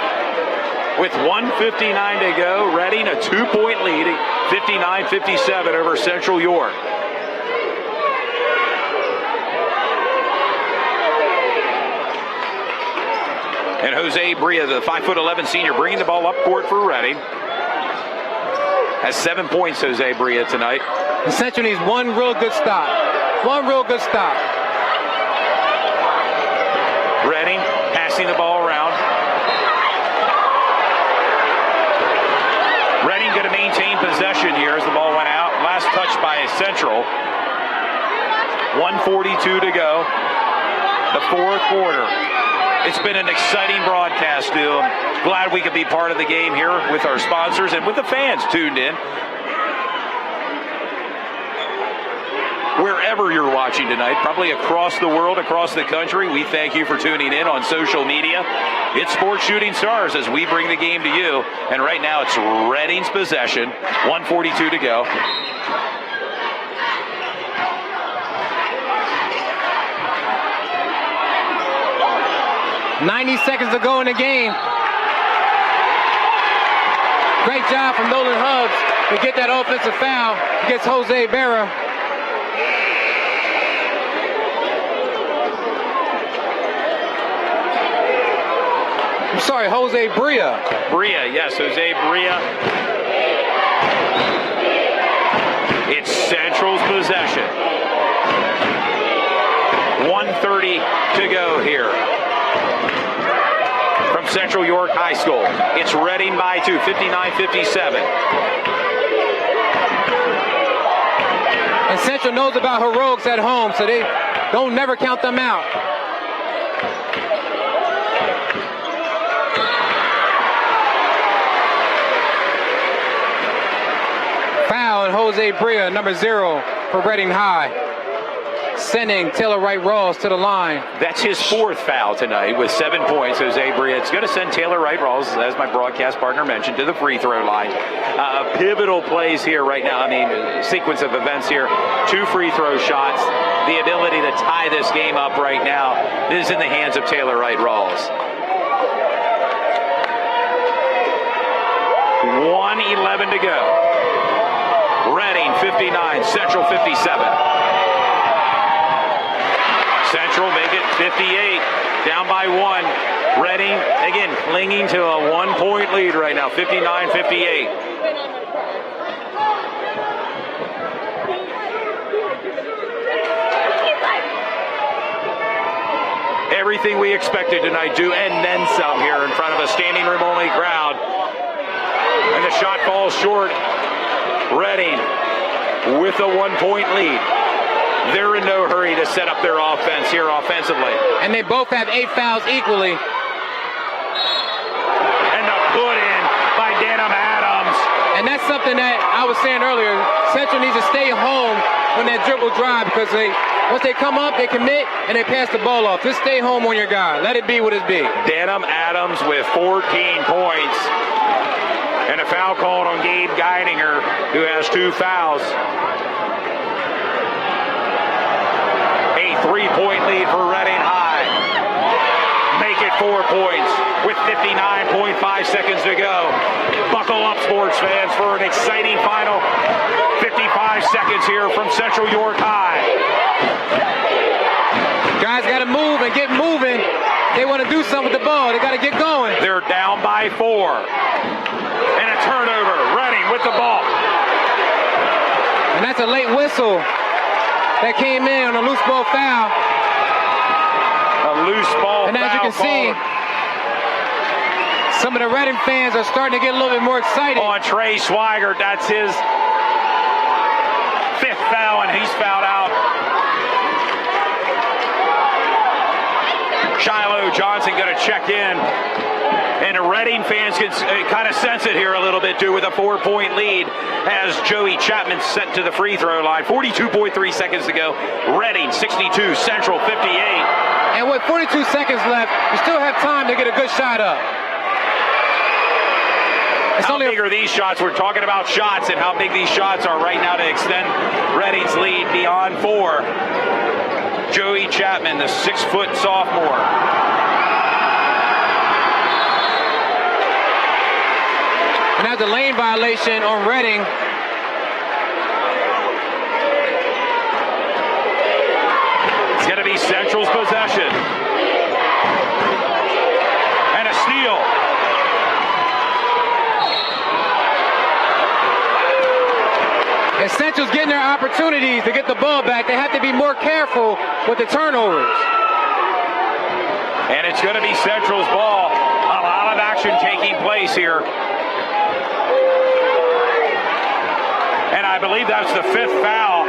With 1:59 to go, Reading a 2-point lead, 59-57 over Central York. And Jose Bria, the 5'11" senior, bringing the ball up court for Reading. Has 7 points, Jose Bria, tonight. The Central needs one real good stop. One real good stop. Reading passing the ball around. Reading going to maintain possession here as the ball went out. Last touch by Central. 1:42 to go. The 4th quarter. It's been an exciting broadcast, Stu. I'm glad we could be part of the game here with our sponsors and with the fans tuned in. Wherever you're watching tonight, probably across the world, across the country, we thank you for tuning in on social media. It's Sports Shooting Stars as we bring the game to you. And right now it's Reading's possession, 1:42 to go. 90 seconds to go in the game. Great job from Nolan Huggs to get that offensive foul against Jose Berra. I'm sorry, Jose Bria. Bria, yes, Jose Bria. It's Central's possession. 1:30 to go here. From Central York High School. It's Reading by 2, 59-57. And Central knows about heroics at home, so they don't never count them out. Foul on Jose Bria, number 0 for Reading High, sending Taylor Wright-Rawls to the line. That's his 4th foul tonight with 7 points. Jose Bria. It's going to send Taylor Wright-Rawls, as my broadcast partner mentioned, to the free throw line. Pivotal plays here right now. I mean, sequence of events here. 2 free throw shots. The ability to tie this game up right now is in the hands of Taylor Wright-Rawls. 1:11 to go. Reading 59, Central 57. Central make it 58, down by 1. Reading, again, clinging to a 1-point lead right now, 59-58. Everything we expected tonight, do and then some here in front of a standing room only crowd. And the shot falls short. Reading with a 1-point lead. They're in no hurry to set up their offense here offensively. And they both have 8 fouls equally. And the put in by Denham Adams. And that's something that I was saying earlier. Central needs to stay home when that dribble drive, because once they come up, they commit and they pass the ball off. Just stay home on your guy. Let it be what it be. Denham Adams with 14 points. And a foul called on Gabe Geidinger, who has 2 fouls. A 3-point lead for Reading High. Make it 4 points with 59.5 seconds to go. Buckle up, sports fans, for an exciting final 55 seconds here from Central York High. Guys got to move and get moving. They want to do something with the ball. They got to get going. They're down by 4. And a turnover. Reading with the ball. And that's a late whistle that came in on a loose ball foul. A loose ball and foul. And as you can see, some of the Reading fans are starting to get a little bit more excited. On Trey Swigert, that's his 5th foul, and he's fouled out. Shiloh Johnson going to check in. And the Reading fans can kind of sense it here a little bit, too, with a 4-point lead as Joey Chapman sent to the free throw line. 42.3 seconds to go. Reading 62, Central 58. And with 42 seconds left, you still have time to get a good shot up. How big are these shots? We're talking about shots and how big these shots are right now to extend Reading's lead beyond 4. Joey Chapman, the 6-foot sophomore. And that's a lane violation on Reading. It's going to be Central's possession. And a steal. And Central's getting their opportunities to get the ball back. They have to be more careful with the turnovers. And it's going to be Central's ball. A lot of action taking place here. And I believe that's the 5th foul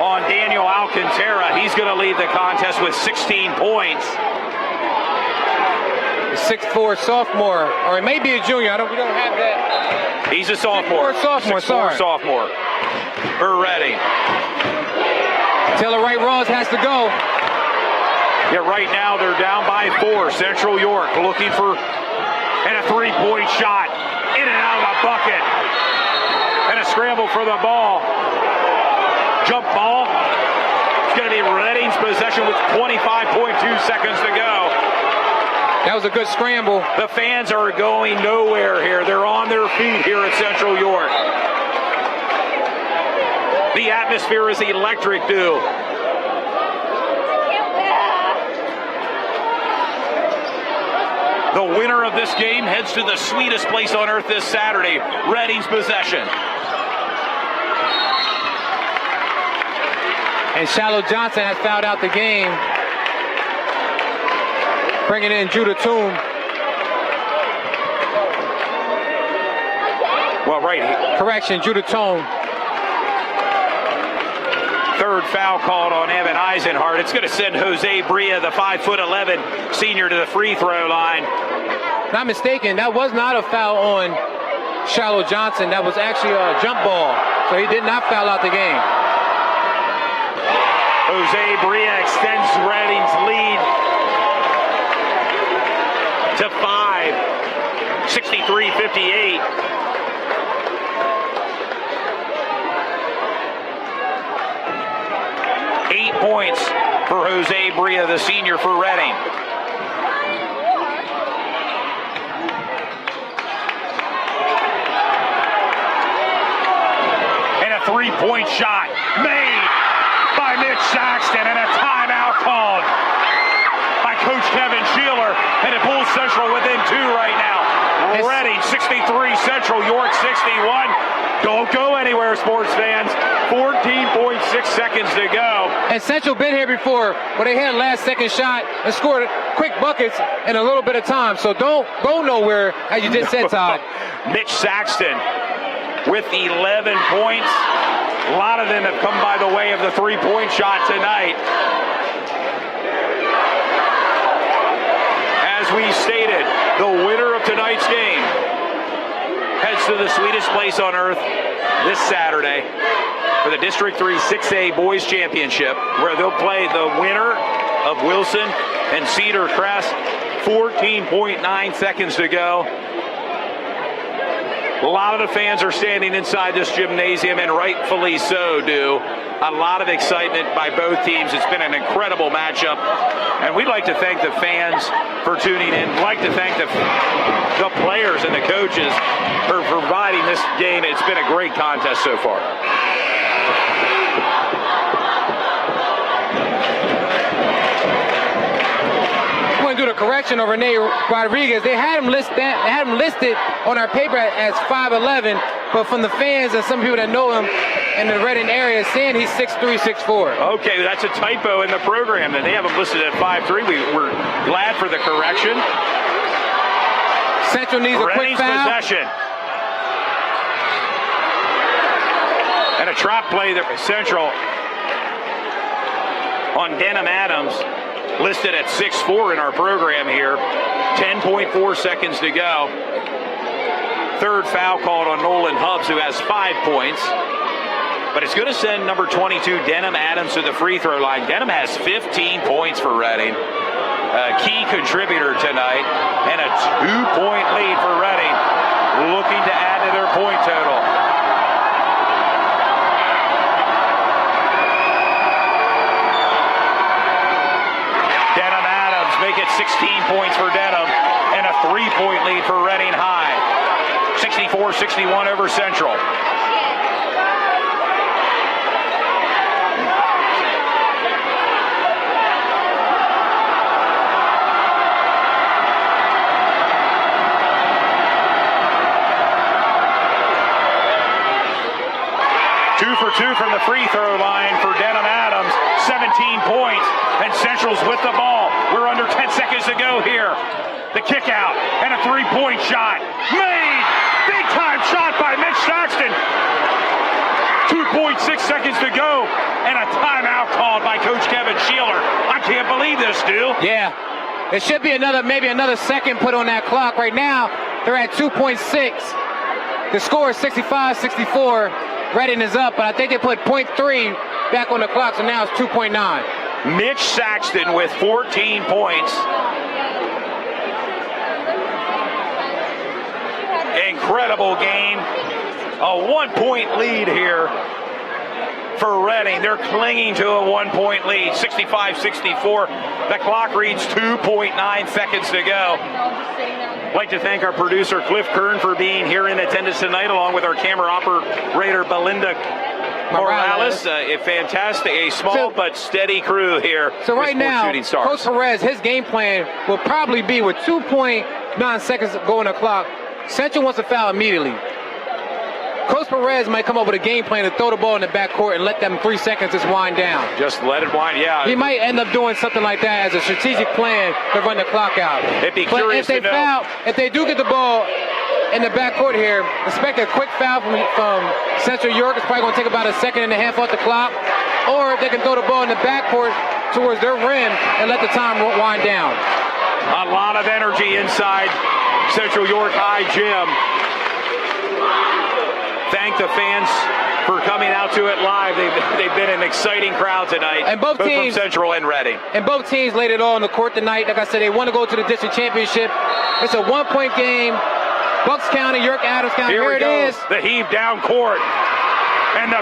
on Daniel Alcantara. He's going to lead the contest with 16 points. The 6'4" sophomore, or it may be a junior. We don't have that. He's a sophomore. 6'4" sophomore, 6'4" sorry. sophomore for Reading. Taylor Wright-Rawls has to go. Yeah, right now they're down by 4. Central York looking for and a 3-point shot. In and out of the bucket. And a scramble for the ball. Jump ball. It's going to be Reading's possession with 25.2 seconds to go. That was a good scramble. The fans are going nowhere here. They're on their feet here at Central York. The atmosphere is electric, too. The winner of this game heads to the sweetest place on earth this Saturday, Reading's possession. And Shiloh Johnson has fouled out the game. Bringing in Judah Toom. Well, right. Correction, Judah Tone. Third foul called on Evan Eisenhart. It's going to send Jose Bria, the 5'11" senior, to the free throw line. Not mistaken, that was not a foul on Shiloh Johnson. That was actually a jump ball. So he did not foul out the game. Jose Bria extends Reading's lead to 5, 63-58. Points for Jose Bria, the senior for Reading. And a three-point shot made by Mitch Saxton, and a timeout called by Coach Kevin Sheeler, and it pulls Central within 2 right now. Reading 63, Central York 61. Don't go anywhere, sports fans. 14.6 seconds to go. And Central been here before, where they had a last-second shot and scored quick buckets in a little bit of time. So don't go nowhere, as you just said, Todd. Mitch Saxton with 11 points. A lot of them have come by the way of the three-point shot tonight. As we stated, the winner of tonight's game heads to the sweetest place on earth this Saturday for the District 3 6A Boys Championship, where they'll play the winner of Wilson and Cedar Crest. 14.9 seconds to go. A lot of the fans are standing inside this gymnasium, and rightfully so, do. A lot of excitement by both teams. It's been an incredible matchup, and we'd like to thank the fans for tuning in. We'd like to thank the players and the coaches for providing this game. It's been a great contest so far. I'm going to do the correction on Rene Rodriguez. They had him listed on our paper as 5'11", but from the fans and some people that know him in the Reading area saying he's 6'3", 6'4". Okay, that's a typo in the program. That they have him listed at 5'3". We're glad for the correction. Central needs a quick foul. Possession. And a trap play there for Central on Denham Adams, listed at 6'4" in our program here. 10.4 seconds to go. Third foul called on Nolan Hubbs, who has 5 points. But it's going to send number 22, Denham Adams, to the free throw line. Denham has 15 points for Reading. A key contributor tonight. And a 2-point lead for Reading, looking to add to their point total. Denham Adams make it 16 points for Denham, and a 3-point lead for Reading High. 64-61 over Central. Two for two from the free throw line for Denham Adams. 17 points, and Central's with the ball. We're under 10 seconds to go here. The kick out and a 3-point shot. Made! Big time shot by Mitch Saxton. 2.6 seconds to go, and a timeout called by Coach Kevin Sheeler. I can't believe this, dude. Yeah. It should be maybe another second put on that clock. Right now, they're at 2.6. The score is 65-64. Reading is up, but I think they put 0.3 back on the clock, so now it's 2.9. Mitch Saxton with 14 points. Incredible game. A 1-point lead here for Reading. They're clinging to a 1-point lead, 65-64. The clock reads 2.9 seconds to go. I'd like to thank our producer, Cliff Kern, for being here in attendance tonight, along with our camera operator, Belinda Morales. A small but steady crew here. So right now, Shooting Stars. Coach Perez, his game plan will probably be with 2.9 seconds go on the clock. Central wants to foul immediately. Coach Perez might come up with a game plan to throw the ball in the backcourt and let them 3 seconds just wind down. Just let it wind, yeah. He might end up doing something like that as a strategic plan to run the clock out. It'd be but curious if they to know. if they do get the ball in the backcourt here. Expect a quick foul from Central York. It's probably going to take about a second and a half off the clock. Or they can throw the ball in the backcourt towards their rim and let the time wind down. A lot of energy inside Central York High gym. Thank the fans for coming out to it live. They've been an exciting crowd tonight. And both teams, from Central and Reading. And both teams laid it all on the court tonight. Like I said, they want to go to the district championship. It's a one-point game. Bucks County, York, Adams County. Here it goes. is. The heave down court. And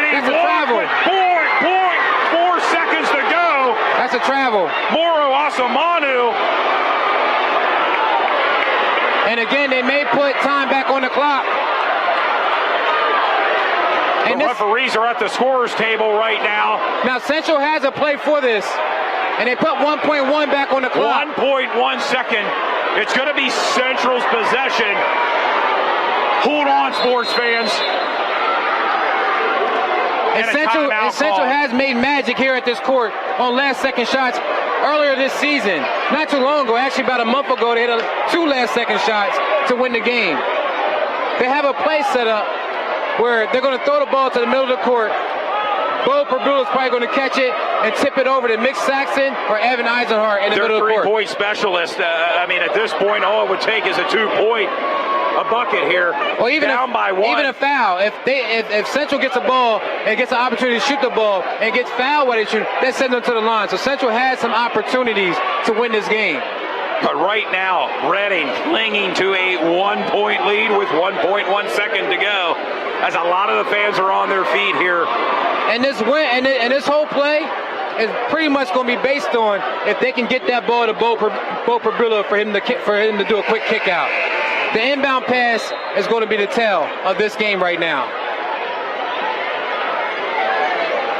he's a travel. With 4 seconds to go. That's a travel. Moro Asamanu. And again, they may put time back on the clock. And the referees are at the scorer's table right now. Now, Central has a play for this. And they put 1.1 back on the clock. 1.1 second. It's going to be Central's possession. Hold on, sports fans. And Central has made magic here at this court on last-second shots earlier this season. Not too long ago, actually about a month ago, they hit 2 last-second shots to win the game. They have a play set up where they're going to throw the ball to the middle of the court. Bo Perbula is probably going to catch it and tip it over to Mick Saxon or Evan Eisenhart in the middle of the court. Their three-point specialist. At this point, all it would take is a 2-point. A bucket here, or even down by 1. Even a foul. If Central gets a ball and gets an opportunity to shoot the ball and gets fouled while they shoot, they send them to the line. So Central has some opportunities to win this game. But right now, Reading clinging to a 1-point lead with 1.1 second to go, as a lot of the fans are on their feet here. And this win and this whole play is pretty much going to be based on if they can get that ball to Bo Perbula for him to do a quick kick out. The inbound pass is going to be the tell of this game right now.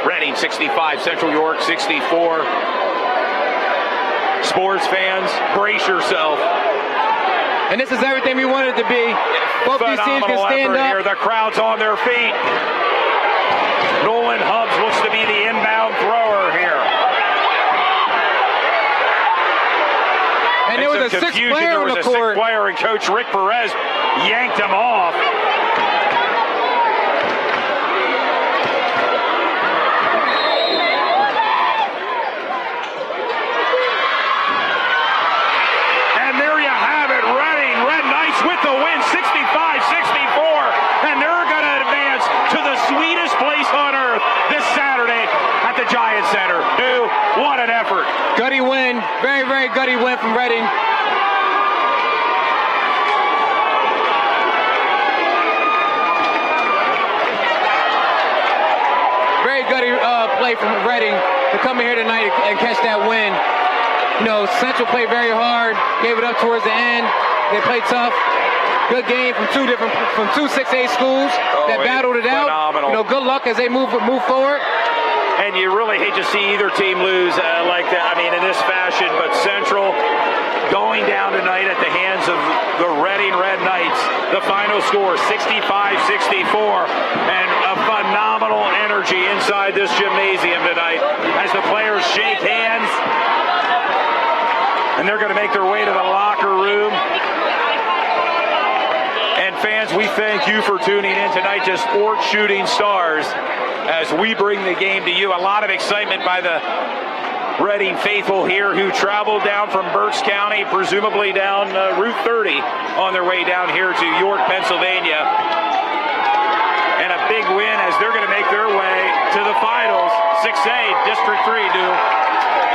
Reading 65, Central York 64. Sports fans, brace yourself. And this is everything we wanted it to be. Both these teams can stand up. Here. The crowd's on their feet. Nolan Hubbs looks to be the inbound thrower here. And there was a sixth player on the court. Sixth player, and Coach Rick Perez yanked him off. And there you have it, Reading Red Knights with the win, 65-64. And they're going to advance to the sweetest place on earth this Saturday at the Giant Center. What an effort. Gutty win, very, very gutty win from Reading. Very gutty play from Reading to come in here tonight and catch that win. You know, Central played very hard, gave it up towards the end. They played tough. Good game from two 6A schools that battled it out. Phenomenal. You know, good luck as they move forward. And you really hate to see either team lose like that. In this fashion. But Central going down tonight at the hands of the Reading Red Knights. The final score, 65-64. And a phenomenal energy inside this gymnasium tonight as the players shake hands. And they're going to make their way to the locker room. And fans, we thank you for tuning in tonight to Sports Shooting Stars as we bring the game to you. A lot of excitement by the Reading faithful here who traveled down from Berks County, presumably down Route 30 on their way down here to York, Pennsylvania. And a big win as they're going to make their way to the finals. 6A, District 3,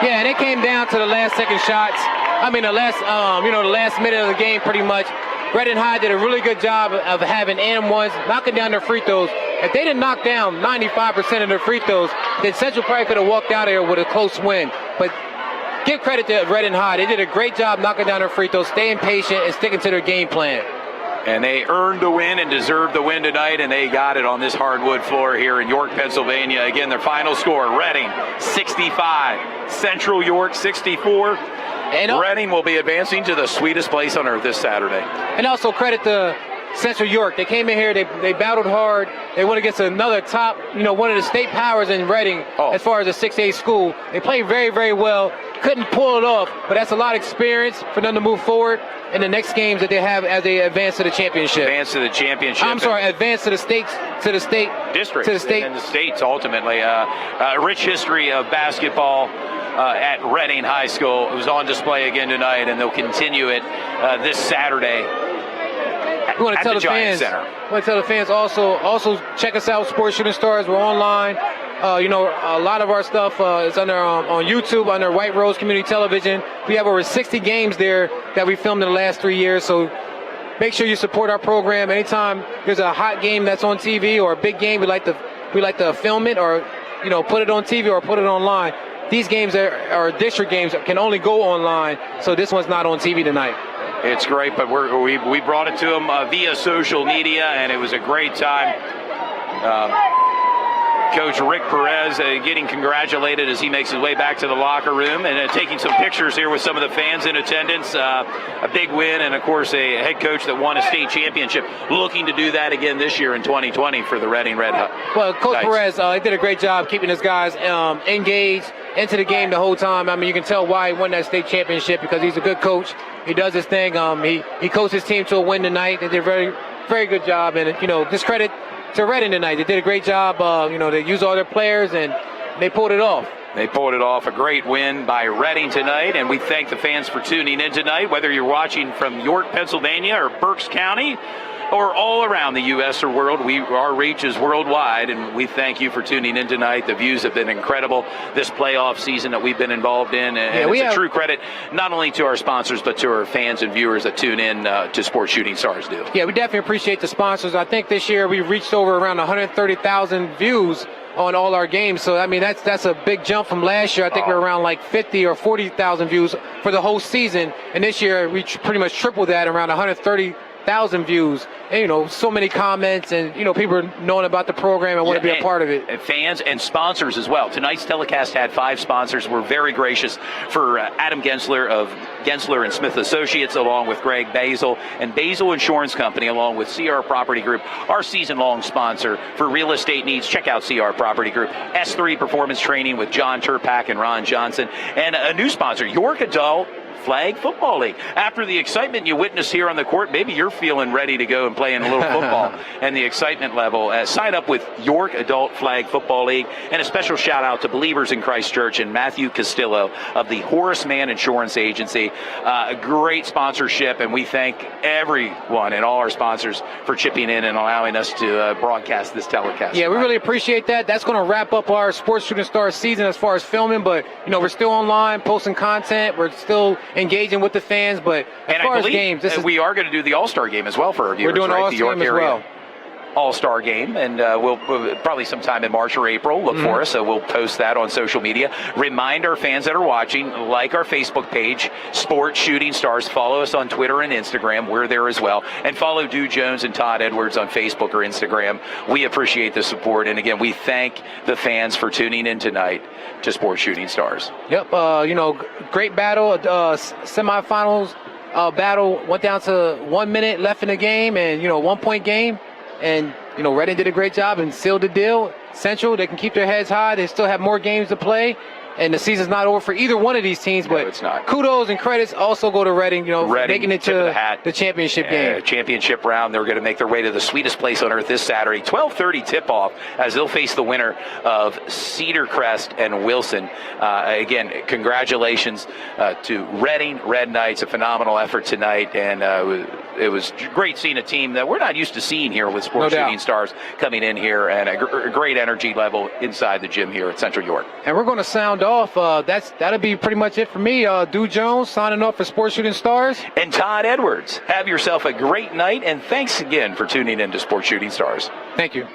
Yeah, and it came down to the last second shots. The last minute of the game pretty much. Reading High did a really good job of having and-ones, knocking down their free throws. If they didn't knock down 95% of their free throws, then Central probably could have walked out of here with a close win. But give credit to Reading High. They did a great job knocking down their free throws, staying patient, and sticking to their game plan. And they earned the win and deserved the win tonight, and they got it on this hardwood floor here in York, Pennsylvania. Again, their final score, Reading 65, Central York 64. And Reading will be advancing to the sweetest place on earth this Saturday. And also credit to Central York. They came in here, they battled hard. They went against another top, one of the state powers in Reading as far as a 6A school. They played very, very well. Couldn't pull it off, but that's a lot of experience for them to move forward in the next games that they have as they advance to the championship. Advance to the championship. I'm sorry, advance to the states, to the state district, to the state, and the states ultimately. A rich history of basketball at Reading High School. It was on display again tonight, and they'll continue it this Saturday. We want to tell the fans. Center. We want to tell the fans also check us out, Sports Shooting Stars. We're online. A lot of our stuff is under on YouTube under White Rose Community Television. We have over 60 games there that we filmed in the last 3 years. So make sure you support our program. Anytime there's a hot game that's on TV or a big game, we like to film it or put it on TV or put it online. These games are district games can only go online. So this one's not on TV tonight. It's great, but we brought it to them via social media, and it was a great time. Coach Rick Perez getting congratulated as he makes his way back to the locker room and taking some pictures here with some of the fans in attendance. A big win, and of course a head coach that won a state championship, looking to do that again this year in 2020 for the Reading Red Hawks. Well, Coach Perez did a great job keeping his guys engaged into the game the whole time. I mean, you can tell why he won that state championship because he's a good coach. He does his thing. He coached his team to a win tonight. They did a very, very good job, and just credit to Reading tonight. They did a great job. They used all their players and they pulled it off. They pulled it off. A great win by Reading tonight, and we thank the fans for tuning in tonight, whether you're watching from York, Pennsylvania, or Berks County, or all around the U.S. or world. Our reach is worldwide, and we thank you for tuning in tonight. The views have been incredible this playoff season that we've been involved in, and it's a true credit not only to our sponsors, but to our fans and viewers that tune in to Sports Shooting Stars do. Yeah, we definitely appreciate the sponsors. I think this year we reached over around 130,000 views on all our games. So, I mean, that's a big jump from last year. I think we're around like 50 or 40,000 views for the whole season. And this year we pretty much tripled that, around 130,000 views. And, so many comments and, people knowing about the program and want to be a part of it. And fans and sponsors as well. Tonight's telecast had 5 sponsors. We're very gracious for Adam Gentzler of Gentzler and Smith Associates, along with Gregg Basile and Basile Insurance Company, along with CR Property Group, our season-long sponsor for real estate needs. Check out CR Property Group. S3 Performance Training with John Turpak and Ron Johnson. And a new sponsor, York Adult Flag Football League. After the excitement you witnessed here on the court, maybe you're feeling ready to go and play in a little football and the excitement level. Sign up with York Adult Flag Football League. And a special shout out to Believers in Christ Church and Matthew Castillo of the Horace Mann Insurance Agency. A great sponsorship, and we thank everyone and all our sponsors for chipping in and allowing us to broadcast this telecast. Yeah, we really appreciate that. That's going to wrap up our Sports Shooting Stars season as far as filming, but we're still online posting content. We're still engaging with the fans, but as far as games, we are going to do the All-Star game as well for our viewers. We're doing the All-Star game as well. All-Star game, and we'll probably sometime in March or April look for us, so we'll post that on social media. Remind our fans that are watching, like our Facebook page, Sports Shooting Stars. Follow us on Twitter and Instagram. We're there as well. And follow Dew Jones and Todd Edwards on Facebook or Instagram. We appreciate the support, and again, we thank the fans for tuning in tonight to Sports Shooting Stars. Yep, great battle, semifinals battle went down to 1 minute left in the game, and 1-point game. And, Reading did a great job and sealed the deal. Central, they can keep their heads high. They still have more games to play. And the season's not over for either one of these teams, but it's not. Kudos and credits also go to Reading, making it to the championship game. Championship round. They're going to make their way to the sweetest place on earth this Saturday. 12:30 tip-off as they'll face the winner of Cedar Crest and Wilson. Again, congratulations to Reading Red Knights. A phenomenal effort tonight, and it was great seeing a team that we're not used to seeing here with Sports Shooting Stars coming in here, and a great energy level inside the gym here at Central York. And we're going to sound off. That'll be pretty much it for me. Dew Jones signing off for Sports Shooting Stars. And Todd Edwards. Have yourself a great night, and thanks again for tuning in to Sports Shooting Stars. Thank you.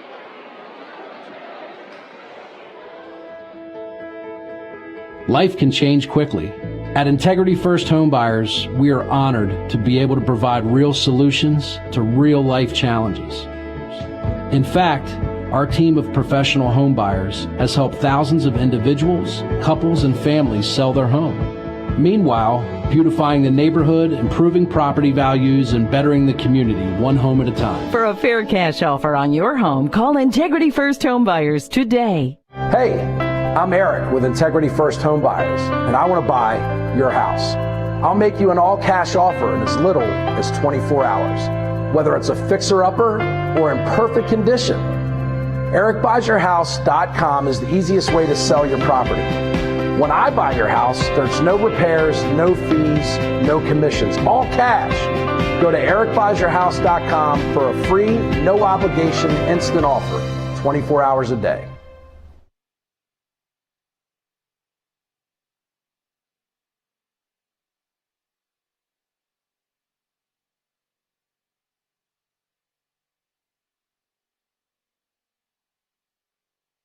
Life can change quickly. At Integrity First Home Buyers, we are honored to be able to provide real solutions to real life challenges. In fact, our team of professional home buyers has helped thousands of individuals, couples, and families sell their home. Meanwhile, beautifying the neighborhood, improving property values, and bettering the community one home at a time. For a fair cash offer on your home, call Integrity First Home Buyers today. Hey, I'm Eric with Integrity First Home Buyers, and I want to buy your house. I'll make you an all-cash offer in as little as 24 hours, whether it's a fixer-upper or in perfect condition. EricBuysYourHouse.com is the easiest way to sell your property. When I buy your house, there's no repairs, no fees, no commissions, all cash. Go to EricBuysYourHouse.com for a free, no obligation, instant offer, 24 hours a day.